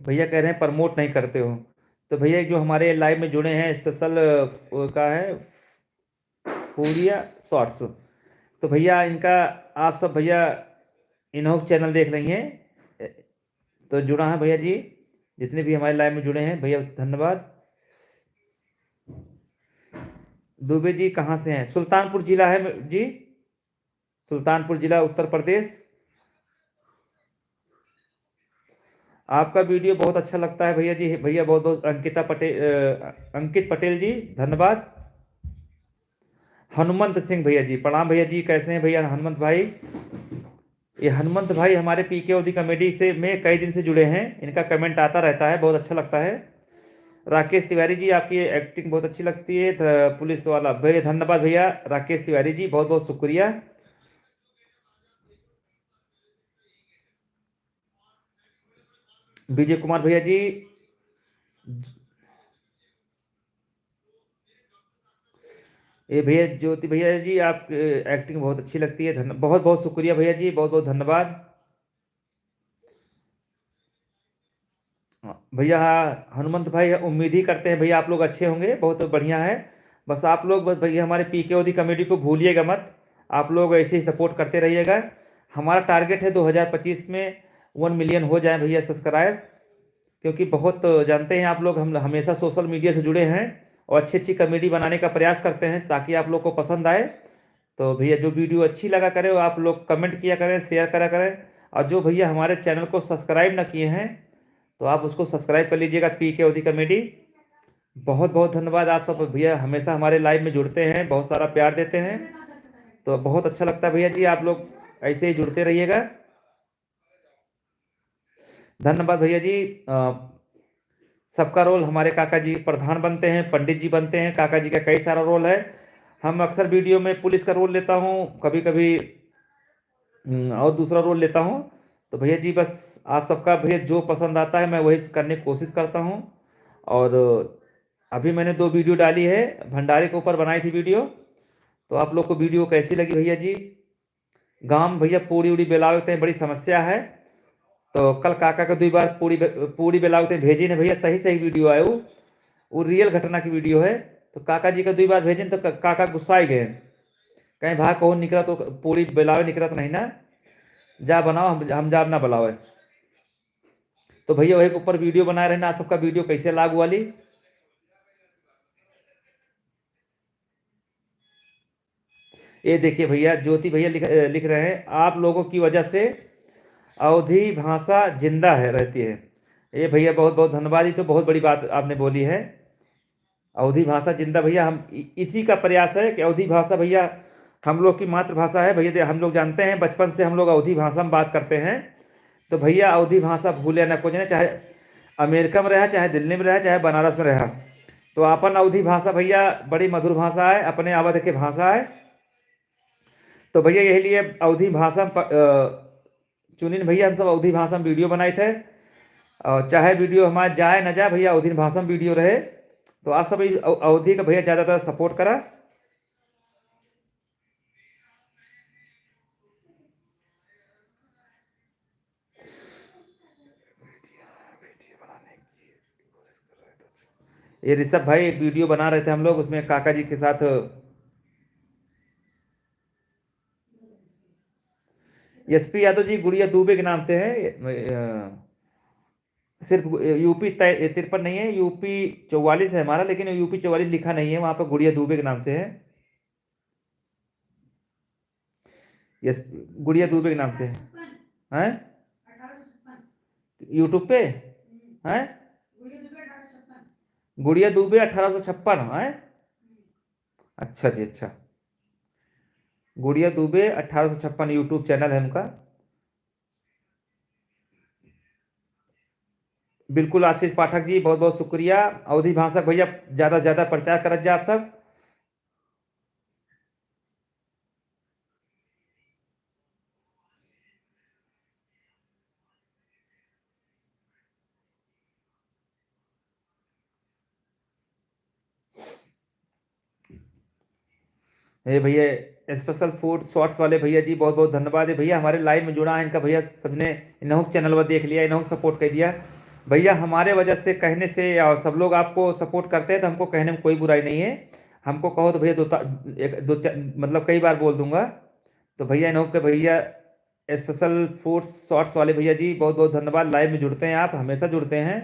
भैया कह रहे हैं प्रमोट नहीं करते हो। तो भैया जो हमारे लाइव में जुड़े हैं, स्पेशल का है फूडिया शॉर्ट्स, तो भैया इनका, आप सब भैया इनोक चैनल देख रही हैं, तो जुड़ा है भैया जी, जितने भी हमारे लाइव में जुड़े हैं भैया धन्यवाद। दुबे जी कहाँ से हैं? सुल्तानपुर जिला है जी, सुल्तानपुर जिला उत्तर प्रदेश। आपका वीडियो बहुत अच्छा लगता है भैया जी, भैया बहुत बहुत अंकित पटेल जी धन्यवाद। हनुमंत सिंह भैया जी प्रणाम भैया जी, कैसे हैं भैया हनुमंत भाई? ये हनुमंत भाई हमारे पीके ओदी कॉमेडी से में कई दिन से जुड़े हैं, इनका कमेंट आता रहता है, बहुत अच्छा लगता है। राकेश तिवारी जी, आपकी एक्टिंग बहुत अच्छी लगती है, पुलिस वाला भैया धन्यवाद भैया, राकेश तिवारी जी बहुत बहुत शुक्रिया। विजय कुमार भैया जी, ये भैया ज्योति भैया जी, आप एक्टिंग बहुत अच्छी लगती है, बहुत बहुत शुक्रिया भैया जी, बहुत बहुत धन्यवाद। भैया हाँ, हनुमंत भाई उम्मीद ही करते हैं भैया आप लोग अच्छे होंगे, बहुत बढ़िया है। बस आप लोग, बस भैया हमारे पीके ओदी कमेटी को भूलिएगा मत, आप लोग ऐसे ही सपोर्ट करते रहिएगा। हमारा टारगेट है 2025 में 1 मिलियन हो जाए भैया सब्सक्राइब, क्योंकि बहुत जानते हैं आप लोग, हम हमेशा सोशल मीडिया से जुड़े हैं और अच्छी अच्छी कॉमेडी बनाने का प्रयास करते हैं ताकि आप लोग को पसंद आए। तो भैया जो वीडियो अच्छी लगा करे वो आप लोग कमेंट किया करें, शेयर करा करें। और जो भैया हमारे चैनल को सब्सक्राइब ना किए हैं तो आप उसको सब्सक्राइब कर लीजिएगा, पीके ओदी कॉमेडी। बहुत बहुत धन्यवाद, आप सब भैया हमेशा हमारे लाइव में जुड़ते हैं, बहुत सारा प्यार देते हैं, तो बहुत अच्छा लगता है भैया जी, आप लोग ऐसे ही जुड़ते रहिएगा। धन्यवाद भैया जी। सबका रोल हमारे काका जी प्रधान बनते हैं, पंडित जी बनते हैं, काका जी का कई सारा रोल है। हम अक्सर वीडियो में पुलिस का रोल लेता हूँ, कभी कभी और दूसरा रोल लेता हूँ। तो भैया जी बस आप सबका भैया जो पसंद आता है मैं वही करने की कोशिश करता हूँ। और अभी मैंने 2 वीडियो डाली है, भंडारे के ऊपर बनाई थी वीडियो, तो आप लोग को वीडियो कैसी लगी भैया जी? गांव भैया पूड़ी उड़ी बेलावते हैं, बड़ी समस्या है, तो कल काका को 2 बार पूड़ी बेलावते भेजी ने भैया, सही सही वीडियो आए वो रियल घटना की वीडियो है। तो काका जी का 2 बार भेजन तो काका गुस्सा ही गए, कहीं भाग कौन निकला तो पूरी बेलावे निकला तो नहीं ना, जा बनाओ, हम जाब ना बुलावे। तो भैया वही के ऊपर वीडियो बनाए रहना, आप सबका वीडियो कैसे लागू वाली। ये देखिए भैया ज्योति भैया लिख रहे हैं, आप लोगों की वजह से अवधी भाषा जिंदा है रहती है। ये भैया बहुत बहुत धन्यवाद, ये तो बहुत बड़ी बात आपने बोली है। अवधी भाषा जिंदा भैया, हम इसी का प्रयास है कि अवधी भाषा भैया हम लोग की मातृभाषा है भैया, हम लोग जानते हैं बचपन से हम लोग अवधी भाषा में बात करते हैं। तो भैया अवधी भाषा भूले ना कुछ ना, चाहे अमेरिका में रहा, चाहे दिल्ली में रहा, चाहे बनारस में रहा, तो अपन अवधी भाषा भैया बड़ी मधुर भाषा है, अपने अवध के भाषा है। तो भैया यही लिए अवधी भाषा चुनिन भैया, हम सब अवधी भाषा में वीडियो बनाए थे, और चाहे वीडियो हमारे जाए ना जाए भैया अवधी भाषा में वीडियो रहे। तो आप सब अवधि का भैया ज़्यादातर सपोर्ट करा। ये ऋषभ भाई एक वीडियो बना रहे थे हम लोग, उसमें काका जी के साथ। एसपी यादव जी गुड़िया दूबे के नाम से है। सिर्फ यूपी 53 नहीं है, यूपी 44 है हमारा, लेकिन यूपी 44 लिखा नहीं है, वहां पर गुड़िया दूबे के नाम से है। यस, गुड़िया दूबे के नाम से है यूट्यूब पे है। गुड़िया दूबे 1856 है। अच्छा जी, अच्छा। गुड़िया दूबे 1856 यूट्यूब चैनल है उनका। बिल्कुल आशीष पाठक जी, बहुत बहुत शुक्रिया। अवधि भाषक भैया, ज़्यादा से ज़्यादा प्रचार करत जा आप सब। हे भैया स्पेशल फूड शॉर्ट्स वाले भैया जी, बहुत बहुत धन्यवाद है भैया, हमारे लाइव में जुड़ा है इनका भैया, सबने इन्हों चैनल पर देख लिया, इन्हों सपोर्ट कर दिया भैया। हमारे वजह से कहने से, और सब लोग आपको सपोर्ट करते हैं तो हमको कहने में कोई बुराई नहीं है। हमको कहो तो भैया मतलब कई बार बोल दूंगा। तो भैया इन्हों के भैया स्पेशल फूड शॉर्ट्स वाले भैया जी, बहुत बहुत धन्यवाद। लाइव में जुड़ते हैं आप, हमेशा जुड़ते हैं,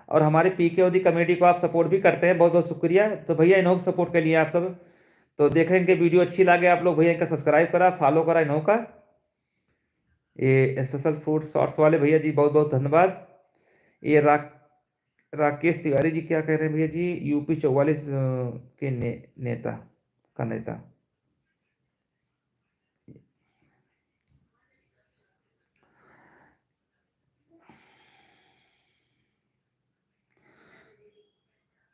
और हमारे पीके ओदी कमेटी को आप सपोर्ट भी करते हैं, बहुत बहुत शुक्रिया। तो भैया इन्हों को सपोर्ट कर लिए आप सब। तो देखें इनके वीडियो अच्छी लगे आप लोग भैया, इनका सब्सक्राइब करा, फॉलो करा इन्हों का। ये स्पेशल फूड शॉर्ट्स वाले भैया जी, बहुत बहुत धन्यवाद। ये राकेश तिवारी जी क्या कह रहे हैं भैया जी, यूपी 44 के नेता का नेता।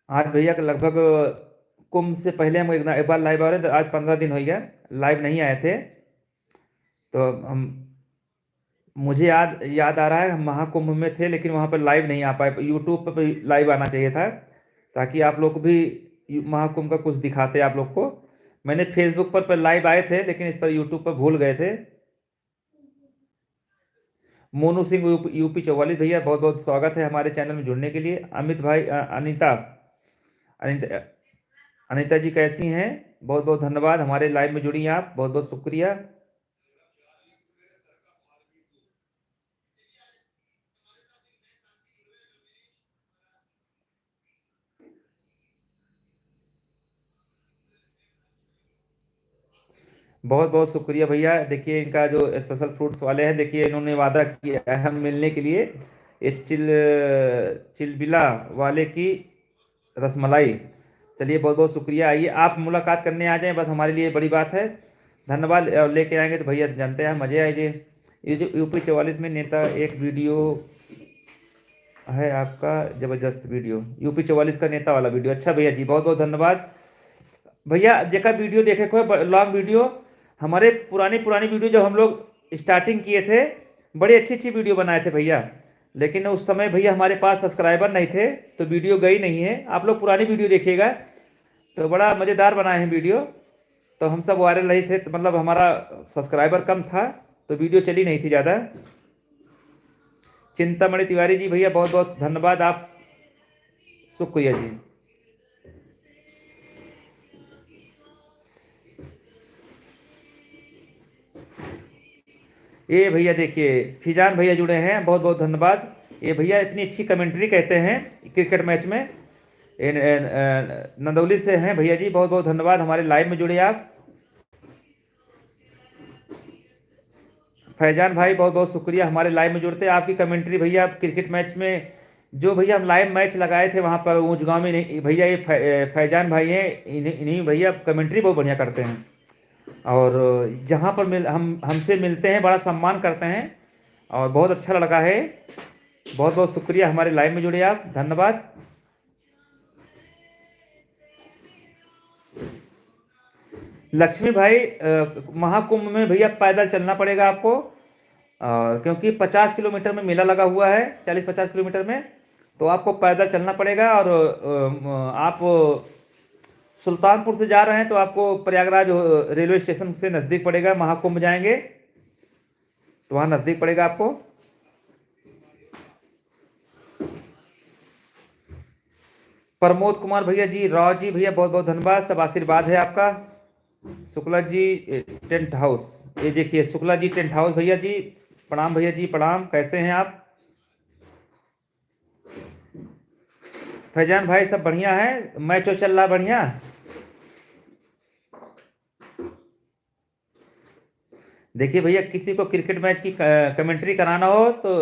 आज भैया का लगभग कुंभ से पहले हम एक बार लाइव आ रहे थे, आज 15 दिन हो गया लाइव नहीं आए थे। तो हम, मुझे याद आ रहा है, हम महाकुंभ में थे लेकिन वहाँ पर लाइव नहीं आ पाए। यूट्यूब पर लाइव आना चाहिए था, ताकि आप लोग भी महाकुंभ का कुछ दिखाते आप लोग को। मैंने फेसबुक पर लाइव आए थे, लेकिन इस पर यूट्यूब पर भूल गए थे। मोनू सिंह यूपी 44 भैया, बहुत बहुत स्वागत है हमारे चैनल में जुड़ने के लिए। अमित भाई, अनिता अनिता जी कैसी हैं, बहुत बहुत धन्यवाद, हमारे लाइव में जुड़ी हैं आप, बहुत बहुत शुक्रिया। बहुत बहुत शुक्रिया भैया। देखिए इनका जो स्पेशल फ्रूट्स वाले हैं, देखिए इन्होंने वादा किया है हम मिलने के लिए। ये चिलबिला वाले की रसमलाई। चलिए बहुत बहुत शुक्रिया, आइए आप मुलाकात करने आ जाएं, बस हमारे लिए बड़ी बात है। धन्यवाद। और लेके आएंगे तो भैया जानते हैं मज़े आएंगे। ये जो यूपी 44 में नेता एक वीडियो है आपका, ज़बरदस्त वीडियो, यूपी 44 का नेता वाला वीडियो। अच्छा भैया जी, बहुत बहुत धन्यवाद भैया। जेका वीडियो देखे को लॉन्ग वीडियो, हमारे पुरानी पुरानी वीडियो जब हम लोग स्टार्टिंग किए थे, बड़ी अच्छी अच्छी वीडियो बनाए थे भैया, लेकिन उस समय भैया हमारे पास सब्सक्राइबर नहीं थे, तो वीडियो गई नहीं है। आप लोग पुरानी वीडियो देखिएगा, तो बड़ा मज़ेदार बनाए हैं वीडियो। तो हम सब वायरल नहीं थे, तो मतलब हमारा सब्सक्राइबर कम था, तो वीडियो चली नहीं थी ज़्यादा। चिंतामणि तिवारी जी भैया, बहुत बहुत धन्यवाद, आप शुक्रिया जी। ये भैया देखिए फिजान भैया जुड़े हैं, बहुत बहुत धन्यवाद। ये भैया इतनी अच्छी कमेंट्री कहते हैं क्रिकेट मैच में। ये नंदौली से हैं भैया जी, बहुत बहुत धन्यवाद, हमारे लाइव में जुड़े आप। फैजान भाई बहुत बहुत शुक्रिया, हमारे लाइव में जुड़ते हैं। आपकी कमेंट्री भैया क्रिकेट मैच में, जो भैया हम लाइव मैच लगाए थे वहाँ पर ऊँच गाँव में, नहीं भैया ये फैजान भाई हैं, इन्हीं भैया कमेंट्री बहुत बढ़िया करते हैं। और जहाँ पर हमसे मिलते हैं बड़ा सम्मान करते हैं, और बहुत अच्छा लड़का है। बहुत बहुत शुक्रिया, हमारे लाइव में जुड़े आप, धन्यवाद। लक्ष्मी भाई, महाकुंभ में भैया पैदल चलना पड़ेगा आपको, क्योंकि 50 किलोमीटर में मेला लगा हुआ है, 40-50 किलोमीटर में, तो आपको पैदल चलना पड़ेगा। और आप सुल्तानपुर से जा रहे हैं तो आपको प्रयागराज रेलवे स्टेशन से नज़दीक पड़ेगा, महाकुंभ जाएंगे तो वहाँ नज़दीक पड़ेगा आपको। प्रमोद कुमार भैया जी, राव जी भैया, बहुत बहुत धन्यवाद, सब आशीर्वाद है आपका। शुक्ला जी टेंट हाउस, ये देखिए शुक्ला जी टेंट हाउस भैया जी, प्रणाम भैया जी, प्रणाम, कैसे हैं आप? फैजान भाई सब बढ़िया है, मैच तो चल रहा बढ़िया। देखिए भैया, किसी को क्रिकेट मैच की कमेंट्री कराना हो तो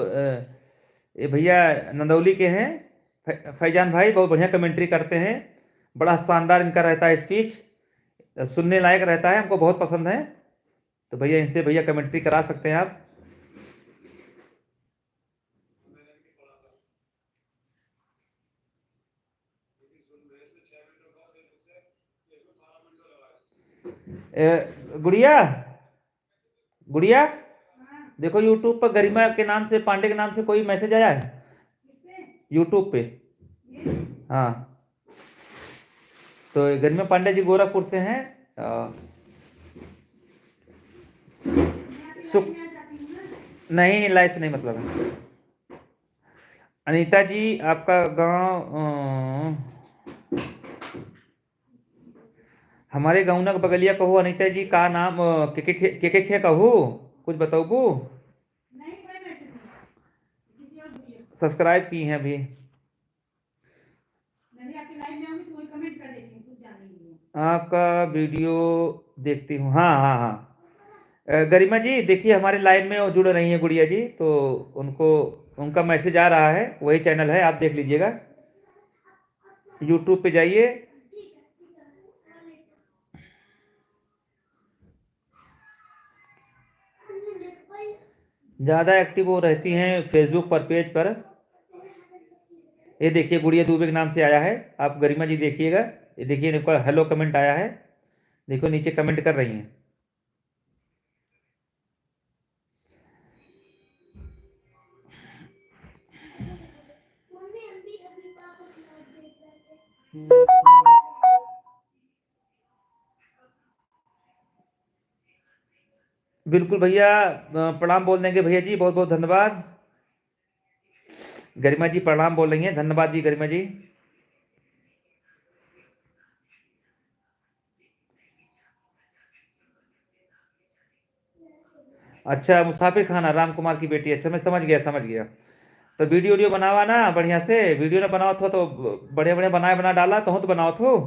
ये भैया नंदौली के हैं, फैजान भाई बहुत बढ़िया कमेंट्री करते हैं, बड़ा शानदार इनका रहता है स्पीच, सुनने लायक रहता है, हमको बहुत पसंद है। तो भैया इनसे भैया कमेंट्री करा सकते हैं आप। गुड़िया, गुड़िया, देखो यूट्यूब पर गरिमा के नाम से, पांडे के नाम से कोई मैसेज आया है यूट्यूब पे। हाँ, तो गरिमा पांडे जी गोरखपुर से हैं। सुख नहीं, लाइफ से नहीं मतलब है। अनीता जी आपका गांव हमारे गाँव ना बगलिया कहू, अनीता जी का नाम के खे कहू, कुछ बताओ। सब्सक्राइब की हैं अभी, आपका वीडियो देखती हूँ, हाँ हाँ हाँ। गरिमा जी देखिए हमारे लाइव में वो जुड़ रही हैं गुड़िया जी, तो उनको उनका मैसेज आ रहा है, वही चैनल है, आप देख लीजिएगा, यूट्यूब पे जाइए। ज़्यादा एक्टिव वो रहती हैं फेसबुक पर, पेज पर। ये देखिए गुड़िया दुबे के नाम से आया है, आप गरिमा जी देखिएगा, ये देखिए इनका हेलो कमेंट आया है, देखो नीचे कमेंट कर रही हैं। बिल्कुल भैया, प्रणाम बोल देंगे भैया जी, बहुत बहुत धन्यवाद। गरिमा जी प्रणाम बोल रही हैं, धन्यवाद जी गरिमा जी। अच्छा, मुसाफिर खाना राम कुमार की बेटी, अच्छा मैं समझ गया समझ गया। तो वीडियो वीडियो बनावा ना बढ़िया से, वीडियो ना बनाओ थो तो बढ़िया बढ़िया बनाए बना डाला तो बनाओ थो।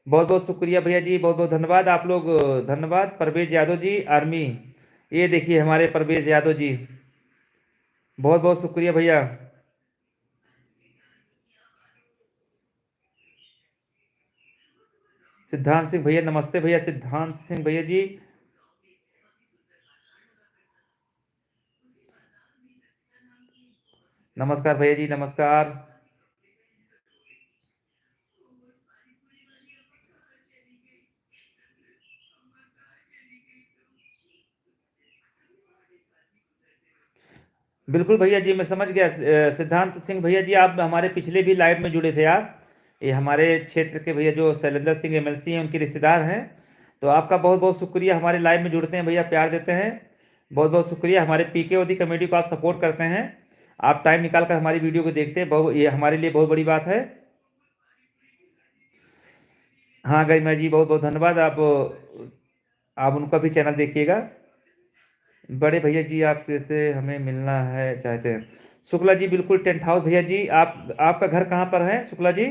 बहुत बहुत शुक्रिया भैया जी, बहुत बहुत धन्यवाद आप लोग, धन्यवाद। परवेज यादव जी आर्मी, ये देखिए हमारे परवेज यादव जी, बहुत बहुत शुक्रिया भैया। सिद्धांत सिंह भैया, नमस्ते भैया सिद्धांत सिंह भैया जी। नमस्कार भैया जी, नमस्कार। बिल्कुल भैया जी, मैं समझ गया। सिद्धांत सिंह भैया जी, आप हमारे पिछले भी लाइव में जुड़े थे आप, ये हमारे क्षेत्र के भैया जो शैलेंद्र सिंह एमएलसी हैं, उनके रिश्तेदार हैं। तो आपका बहुत बहुत शुक्रिया, हमारे लाइव में जुड़ते हैं भैया, प्यार देते हैं, बहुत बहुत शुक्रिया। हमारे पीके ओदी कमेटी को आप सपोर्ट करते हैं, आप टाइम निकाल कर हमारी वीडियो को देखते हैं, बहुत, ये हमारे लिए बहुत बड़ी बात है। हाँ गरिमा जी बहुत बहुत धन्यवाद, आप उनका भी चैनल देखिएगा। बड़े भैया जी आपके से हमें मिलना है चाहते हैं, शुक्ला जी बिल्कुल टेंट हाउस भैया जी, आपका घर कहाँ पर है शुक्ला जी?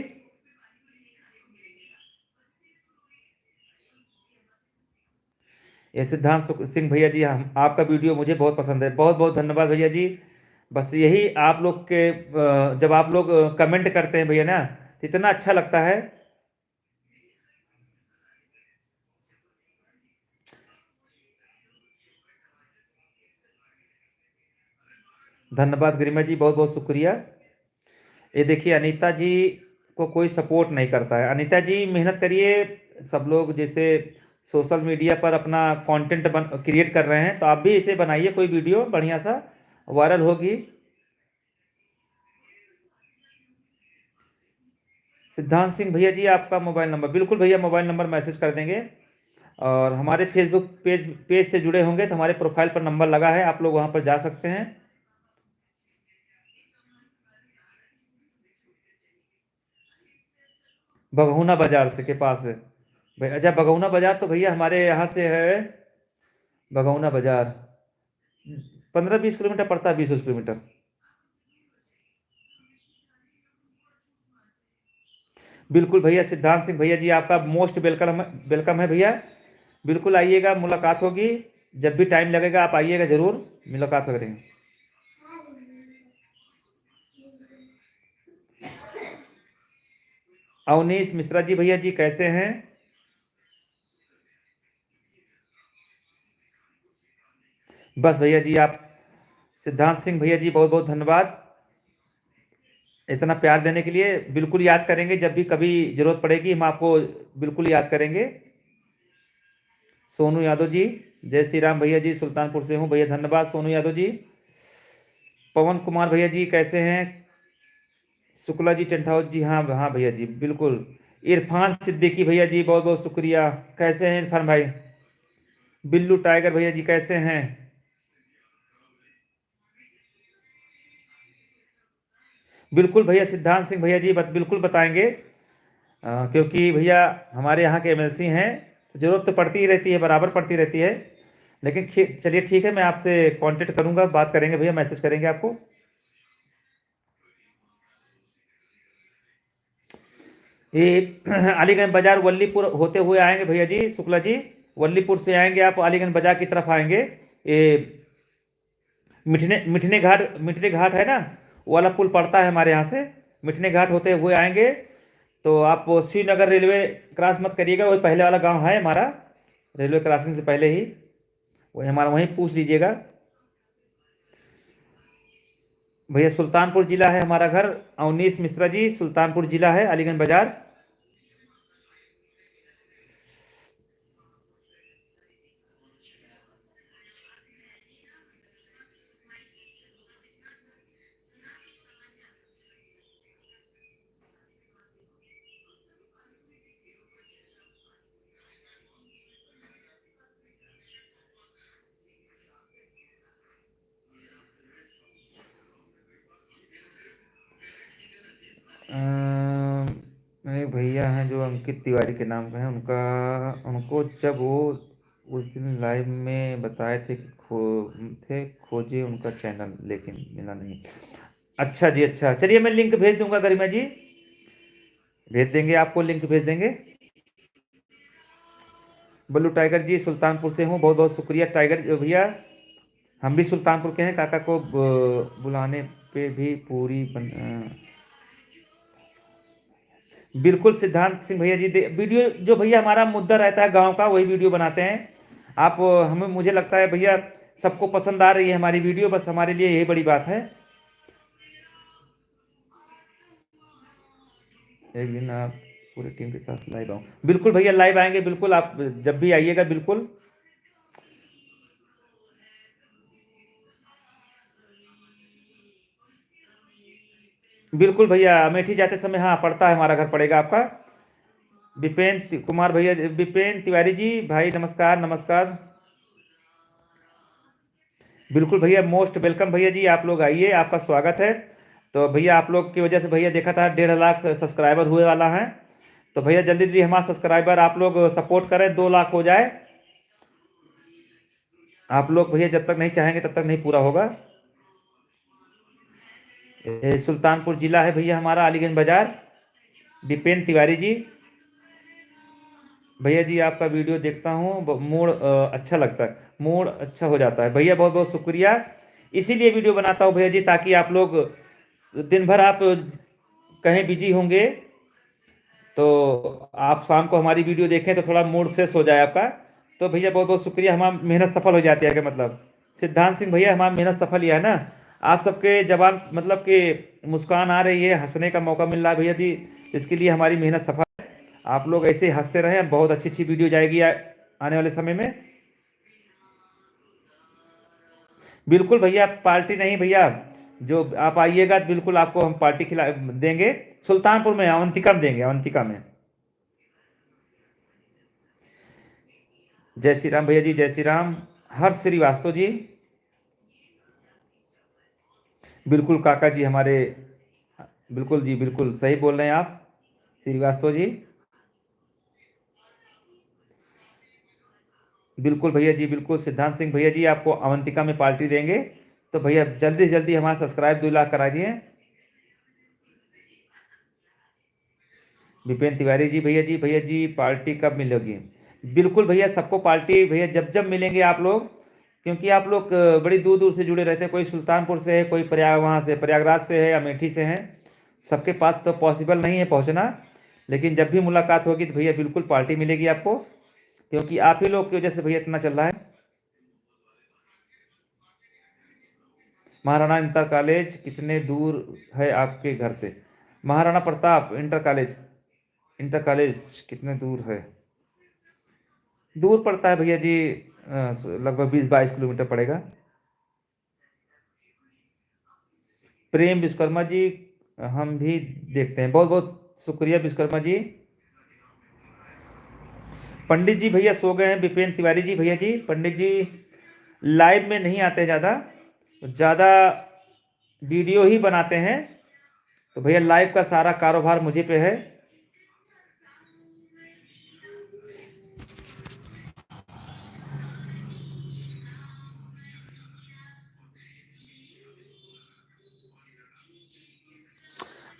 ये सिद्धांत सिंह भैया जी, हम आपका वीडियो मुझे बहुत पसंद है, बहुत बहुत धन्यवाद भैया जी। बस यही आप लोग के जब आप लोग कमेंट करते हैं भैया ना, तो इतना अच्छा लगता है। धन्यवाद गरिमा जी, बहुत बहुत शुक्रिया। ये देखिए अनीता जी को कोई सपोर्ट नहीं करता है, अनीता जी मेहनत करिए, सब लोग जैसे सोशल मीडिया पर अपना कंटेंट क्रिएट कर रहे हैं, तो आप भी इसे बनाइए कोई वीडियो बढ़िया सा, वायरल होगी। सिद्धांत सिंह भैया जी आपका मोबाइल नंबर, बिल्कुल भैया मोबाइल नंबर मैसेज कर देंगे, और हमारे फेसबुक पेज से जुड़े होंगे तो हमारे प्रोफाइल पर नंबर लगा है, आप लोग वहाँ पर जा सकते हैं। बगहुना बाजार से के पास है भाई। अच्छा, बगहुना बाजार तो भैया हमारे यहाँ से है। बगहुना बाजार 15-20 किलोमीटर पड़ता है, 20-20 किलोमीटर। बिल्कुल भैया, सिद्धांत सिंह भैया जी आपका मोस्ट वेलकम, वेलकम है भैया। बिल्कुल आइएगा, मुलाकात होगी। जब भी टाइम लगेगा आप आइएगा, जरूर मुलाकात करेंगे। अवनीश मिश्रा जी भैया जी कैसे हैं? बस भैया जी आप, सिद्धांत सिंह भैया जी बहुत बहुत धन्यवाद इतना प्यार देने के लिए। बिल्कुल याद करेंगे, जब भी कभी जरूरत पड़ेगी हम आपको बिल्कुल याद करेंगे। सोनू यादव जी, जय श्री राम भैया जी, सुल्तानपुर से हूँ भैया, धन्यवाद सोनू यादव जी। पवन कुमार भैया जी कैसे हैं? शुक्ला जी टेंटाउट जी, हाँ हाँ भैया जी बिल्कुल। इरफान सिद्दीकी भैया जी बहुत बहुत शुक्रिया। कैसे हैं इरफान भाई? बिल्लू टाइगर भैया जी कैसे हैं? बिल्कुल भैया, सिद्धांत सिंह भैया जी बिल्कुल बताएंगे। क्योंकि भैया हमारे यहाँ के एमएलसी हैं, तो जरूरत तो पड़ती ही रहती है, बराबर पड़ती रहती है। लेकिन चलिए ठीक है, मैं आपसे कांटेक्ट करूंगा, बात करेंगे भैया, मैसेज करेंगे आपको। ये अलीगंज बाजार वल्लीपुर होते हुए आएंगे भैया जी, शुक्ला जी। वल्लीपुर से आएंगे आप, अलीगंज बाजार की तरफ आएंगे। ये मिठने घाट है ना, वो वाला पुल पड़ता है हमारे यहाँ से। मिठने घाट होते हुए आएंगे तो आप श्रीनगर रेलवे क्रॉस मत करिएगा, वही पहले वाला गांव है हमारा, रेलवे क्रॉसिंग से पहले ही वही हमारा, वहीं पूछ लीजिएगा भैया। सुल्तानपुर जिला है हमारा घर। अवनीश मिश्रा जी, सुल्तानपुर जिला है, अलीगंज बाजार। मेरे भैया हैं जो अंकित तिवारी के नाम का है, उनका, उनको जब वो उस दिन लाइव में बताए थे कि खोजे उनका चैनल, लेकिन मिला नहीं। अच्छा जी, अच्छा चलिए, मैं लिंक भेज दूंगा गरिमा जी, भेज देंगे आपको, लिंक भेज देंगे। बल्लू टाइगर जी सुल्तानपुर से हूँ, बहुत बहुत शुक्रिया टाइगर भैया। हम भी सुल्तानपुर के हैं, काका को बुलाने पे भी पूरी बिल्कुल सिद्धांत सिंह भैया जी वीडियो जो भैया हमारा मुद्दा रहता है गांव का, वही वीडियो बनाते हैं। आप हमें, मुझे लगता है भैया सबको पसंद आ रही है हमारी वीडियो, बस हमारे लिए यही बड़ी बात है। एक दिन आप पूरी टीम के साथ लाइव आओ, बिल्कुल भैया लाइव आएंगे, बिल्कुल आप जब भी आइएगा बिल्कुल। बिल्कुल भैया, अमेठी जाते समय हाँ पड़ता है, हमारा घर पड़ेगा आपका। कुमार भैया, विपेन तिवारी जी भाई, नमस्कार नमस्कार। बिल्कुल भैया, मोस्ट वेलकम भैया जी, आप लोग आइए, आपका स्वागत है। तो भैया आप लोग की वजह से भैया देखा था 1.5 लाख सब्सक्राइबर हुए वाला है। तो भैया जल्दी जल्दी हमारा सब्सक्राइबर आप लोग सपोर्ट करें, 2 लाख हो जाए। आप लोग भैया जब तक नहीं चाहेंगे तब तक नहीं पूरा होगा। सुल्तानपुर जिला है भैया हमारा, अलीगंज बाजार। विपेन तिवारी जी, भैया जी आपका वीडियो देखता हूँ, मूड अच्छा लगता है, मूड अच्छा हो जाता है भैया, बहुत बहुत शुक्रिया। इसीलिए वीडियो बनाता हूँ भैया जी, ताकि आप लोग दिन भर आप कहीं बिजी होंगे, तो आप शाम को हमारी वीडियो देखें तो थोड़ा मूड फ्रेश हो जाए आपका। तो भैया बहुत बहुत शुक्रिया, हमारी मेहनत सफल हो जाती है क्या मतलब। सिद्धांत सिंह भैया हमारी मेहनत सफल ही है ना, आप सबके जवान मतलब कि मुस्कान आ रही है, हंसने का मौका मिल रहा है भैया जी, इसके लिए हमारी मेहनत सफल। आप लोग ऐसे ही हंसते रहें, बहुत अच्छी अच्छी वीडियो जाएगी आने वाले समय में। बिल्कुल भैया, पार्टी नहीं भैया, जो आप आइएगा तो बिल्कुल आपको हम पार्टी खिला देंगे। सुल्तानपुर में अवंतिका में देंगे, अवंतिका में। जय श्री राम भैया जी, जय श्री राम। हर्ष श्रीवास्तव जी, बिल्कुल काका जी हमारे, बिल्कुल जी बिल्कुल सही बोल रहे हैं आप। श्रीवास्तव जी, बिल्कुल भैया जी, बिल्कुल। सिद्धांत सिंह भैया जी आपको अवंतिका में पार्टी देंगे, तो भैया जल्दी से जल्दी हमारा सब्सक्राइब 2 लाख करा दिए। विपेन तिवारी जी, भैया जी पार्टी कब मिलेगी? बिल्कुल भैया, सबको पार्टी भैया जब जब मिलेंगे आप लोग, क्योंकि आप लोग बड़ी दूर दूर से जुड़े रहते हैं, कोई सुल्तानपुर से है, कोई वहाँ से प्रयागराज से है, अमेठी से हैं। सबके पास तो पॉसिबल नहीं है पहुंचना, लेकिन जब भी मुलाकात होगी तो भैया बिल्कुल पार्टी मिलेगी आपको, क्योंकि आप ही लोग की वजह से भैया इतना चल रहा है। महाराणा इंटर कॉलेज कितने दूर है आपके घर से? महाराणा प्रताप इंटर कॉलेज कितने दूर है? दूर पड़ता है भैया जी, लगभग 20-22 किलोमीटर पड़ेगा। प्रेम विश्वकर्मा जी, हम भी देखते हैं। बहुत बहुत शुक्रिया विश्वकर्मा जी। पंडित जी भैया सो गए हैं। विपेन तिवारी जी, भैया जी पंडित जी लाइव में नहीं आते, ज़्यादा ज़्यादा वीडियो ही बनाते हैं, तो भैया लाइव का सारा कारोबार मुझे पे है।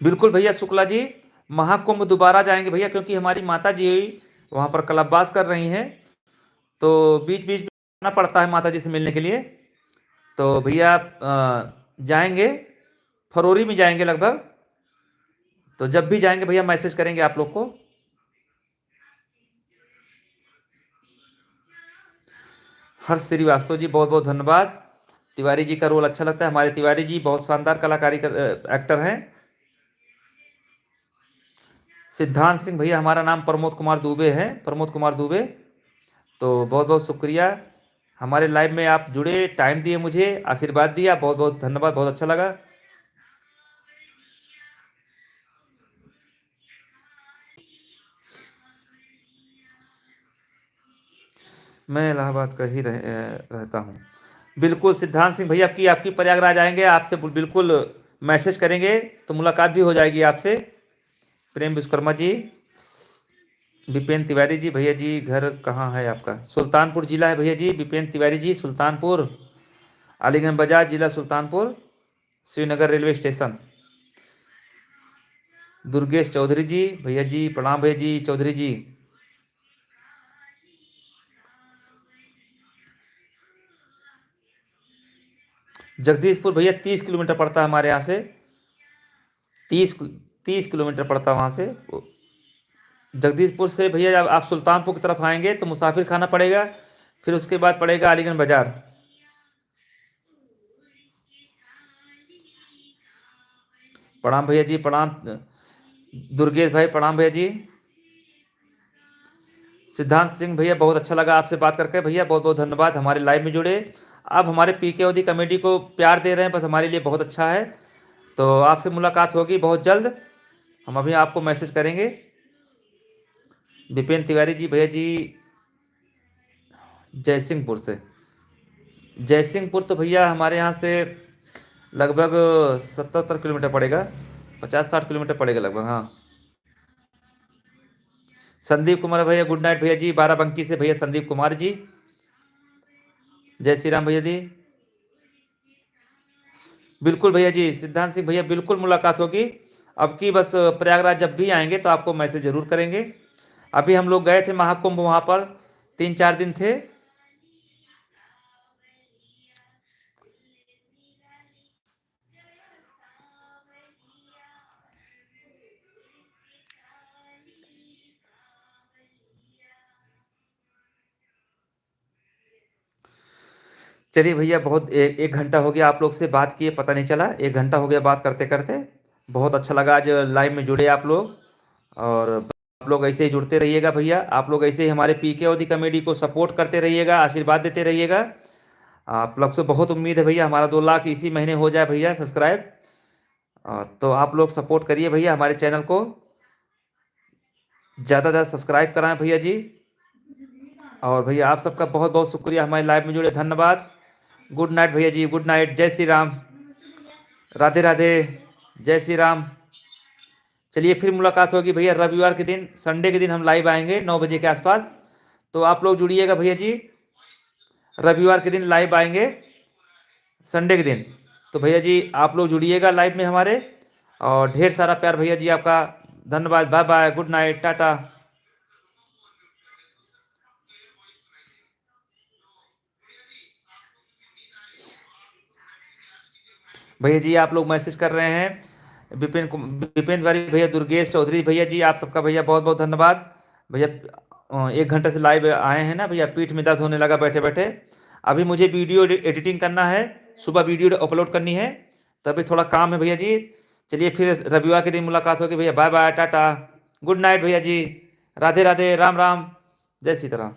बिल्कुल भैया शुक्ला जी, महाकुंभ दोबारा जाएंगे भैया, क्योंकि हमारी माता जी वहाँ पर कल्पवास कर रही हैं, तो बीच बीच में आना पड़ता है माता जी से मिलने के लिए। तो भैया जाएंगे, फरवरी में जाएंगे लगभग, तो जब भी जाएंगे भैया मैसेज करेंगे आप लोग को। हर्ष श्रीवास्तव जी, बहुत बहुत धन्यवाद। तिवारी जी का रोल अच्छा लगता है, हमारे तिवारी जी बहुत शानदार कलाकारी एक्टर हैं। सिद्धांत सिंह भैया, हमारा नाम प्रमोद कुमार दुबे है, प्रमोद कुमार दुबे। तो बहुत बहुत शुक्रिया, हमारे लाइव में आप जुड़े, टाइम दिए, मुझे आशीर्वाद दिया, बहुत बहुत धन्यवाद, बहुत अच्छा लगा। मैं इलाहाबाद का ही रहता हूँ। बिल्कुल सिद्धांत सिंह भैया, आपकी आपकी प्रयागराज आएंगे, आपसे बिल्कुल मैसेज करेंगे, तो मुलाकात भी हो जाएगी आपसे। प्रेम विश्वकर्मा जी, विपेन तिवारी जी, भैया जी घर कहाँ है आपका? सुल्तानपुर जिला है भैया जी, विपेन तिवारी जी सुल्तानपुर, अलीगंज बाजार जिला सुल्तानपुर, श्रीनगर रेलवे स्टेशन। दुर्गेश चौधरी जी, भैया जी प्रणाम, भैया जी चौधरी जी। जगदीशपुर भैया 30 किलोमीटर पड़ता है हमारे यहाँ से, 30 किलोमीटर पड़ता है वहाँ से। जगदीशपुर से भैया जब आप सुल्तानपुर की तरफ आएंगे तो मुसाफिर खाना पड़ेगा, फिर उसके बाद पड़ेगा अलीगंज बाजार। प्रणाम भैया जी, प्रणाम दुर्गेश भाई, प्रणाम भैया जी। सिद्धांत सिंह भैया, बहुत अच्छा लगा आपसे बात करके भैया, बहुत बहुत धन्यवाद, हमारे लाइव में जुड़े। आप हमारे पीके ओदी कमेटी को प्यार दे रहे हैं, बस हमारे लिए बहुत अच्छा है। तो आपसे मुलाकात होगी बहुत जल्द, हम अभी आपको मैसेज करेंगे। विपिन तिवारी जी, भैया जी जयसिंहपुर से, जयसिंहपुर तो भैया हमारे यहाँ से लगभग 77 किलोमीटर पड़ेगा, 50-60 किलोमीटर पड़ेगा लगभग, हाँ। संदीप कुमार भैया, गुड नाइट भैया जी, बाराबंकी से भैया संदीप कुमार जी। जय श्री राम भैया जी। बिल्कुल भैया जी, सिद्धांत सिंह भैया बिल्कुल मुलाकात होगी। अब की बस प्रयागराज जब भी आएंगे तो आपको मैसेज जरूर करेंगे। अभी हम लोग गए थे महाकुंभ, वहाँ पर 3-4 दिन थे। चलिए भैया, बहुत एक घंटा हो गया आप लोग से बात किए, पता नहीं चला, 1 घंटा हो गया बात करते करते। बहुत अच्छा लगा आज लाइव में जुड़े आप लोग, और आप लोग ऐसे ही जुड़ते रहिएगा भैया, आप लोग ऐसे ही हमारे पीके ओदी कमेडी को सपोर्ट करते रहिएगा, आशीर्वाद देते रहिएगा। आप लोग से बहुत उम्मीद है भैया, हमारा 2 लाख इसी महीने हो जाए भैया सब्सक्राइब। तो आप लोग सपोर्ट करिए भैया, हमारे चैनल को ज़्यादा ज़्यादा सब्सक्राइब कराएं भैया जी। और भैया आप सबका बहुत बहुत शुक्रिया, हमारे लाइव में जुड़े, धन्यवाद। गुड नाइट भैया जी, गुड नाइट, जय श्री राम, राधे राधे, जय श्री राम। चलिए फिर मुलाकात होगी भैया रविवार के दिन, संडे के दिन हम लाइव आएंगे 9 बजे के आसपास। तो आप लोग जुड़िएगा भैया जी, रविवार के दिन लाइव आएंगे, संडे के दिन। तो भैया जी आप लोग जुड़िएगा लाइव में हमारे, और ढेर सारा प्यार भैया जी आपका। धन्यवाद, बाय बाय, गुड नाइट, टाटा। भैया जी आप लोग मैसेज कर रहे हैं, विपिन तिवारी भैया, दुर्गेश चौधरी भैया जी, आप सबका भैया बहुत बहुत धन्यवाद भैया। 1 घंटे से लाइव आए हैं ना भैया, पीठ में दर्द होने लगा बैठे बैठे। अभी मुझे वीडियो एडिटिंग करना है, सुबह वीडियो अपलोड करनी है, तभी थोड़ा काम है भैया जी। चलिए फिर रविवार के दिन मुलाकात होगी भैया, बाय बाय, टाटा, गुड नाइट भैया जी, राधे राधे, राम राम, जय सीताराम।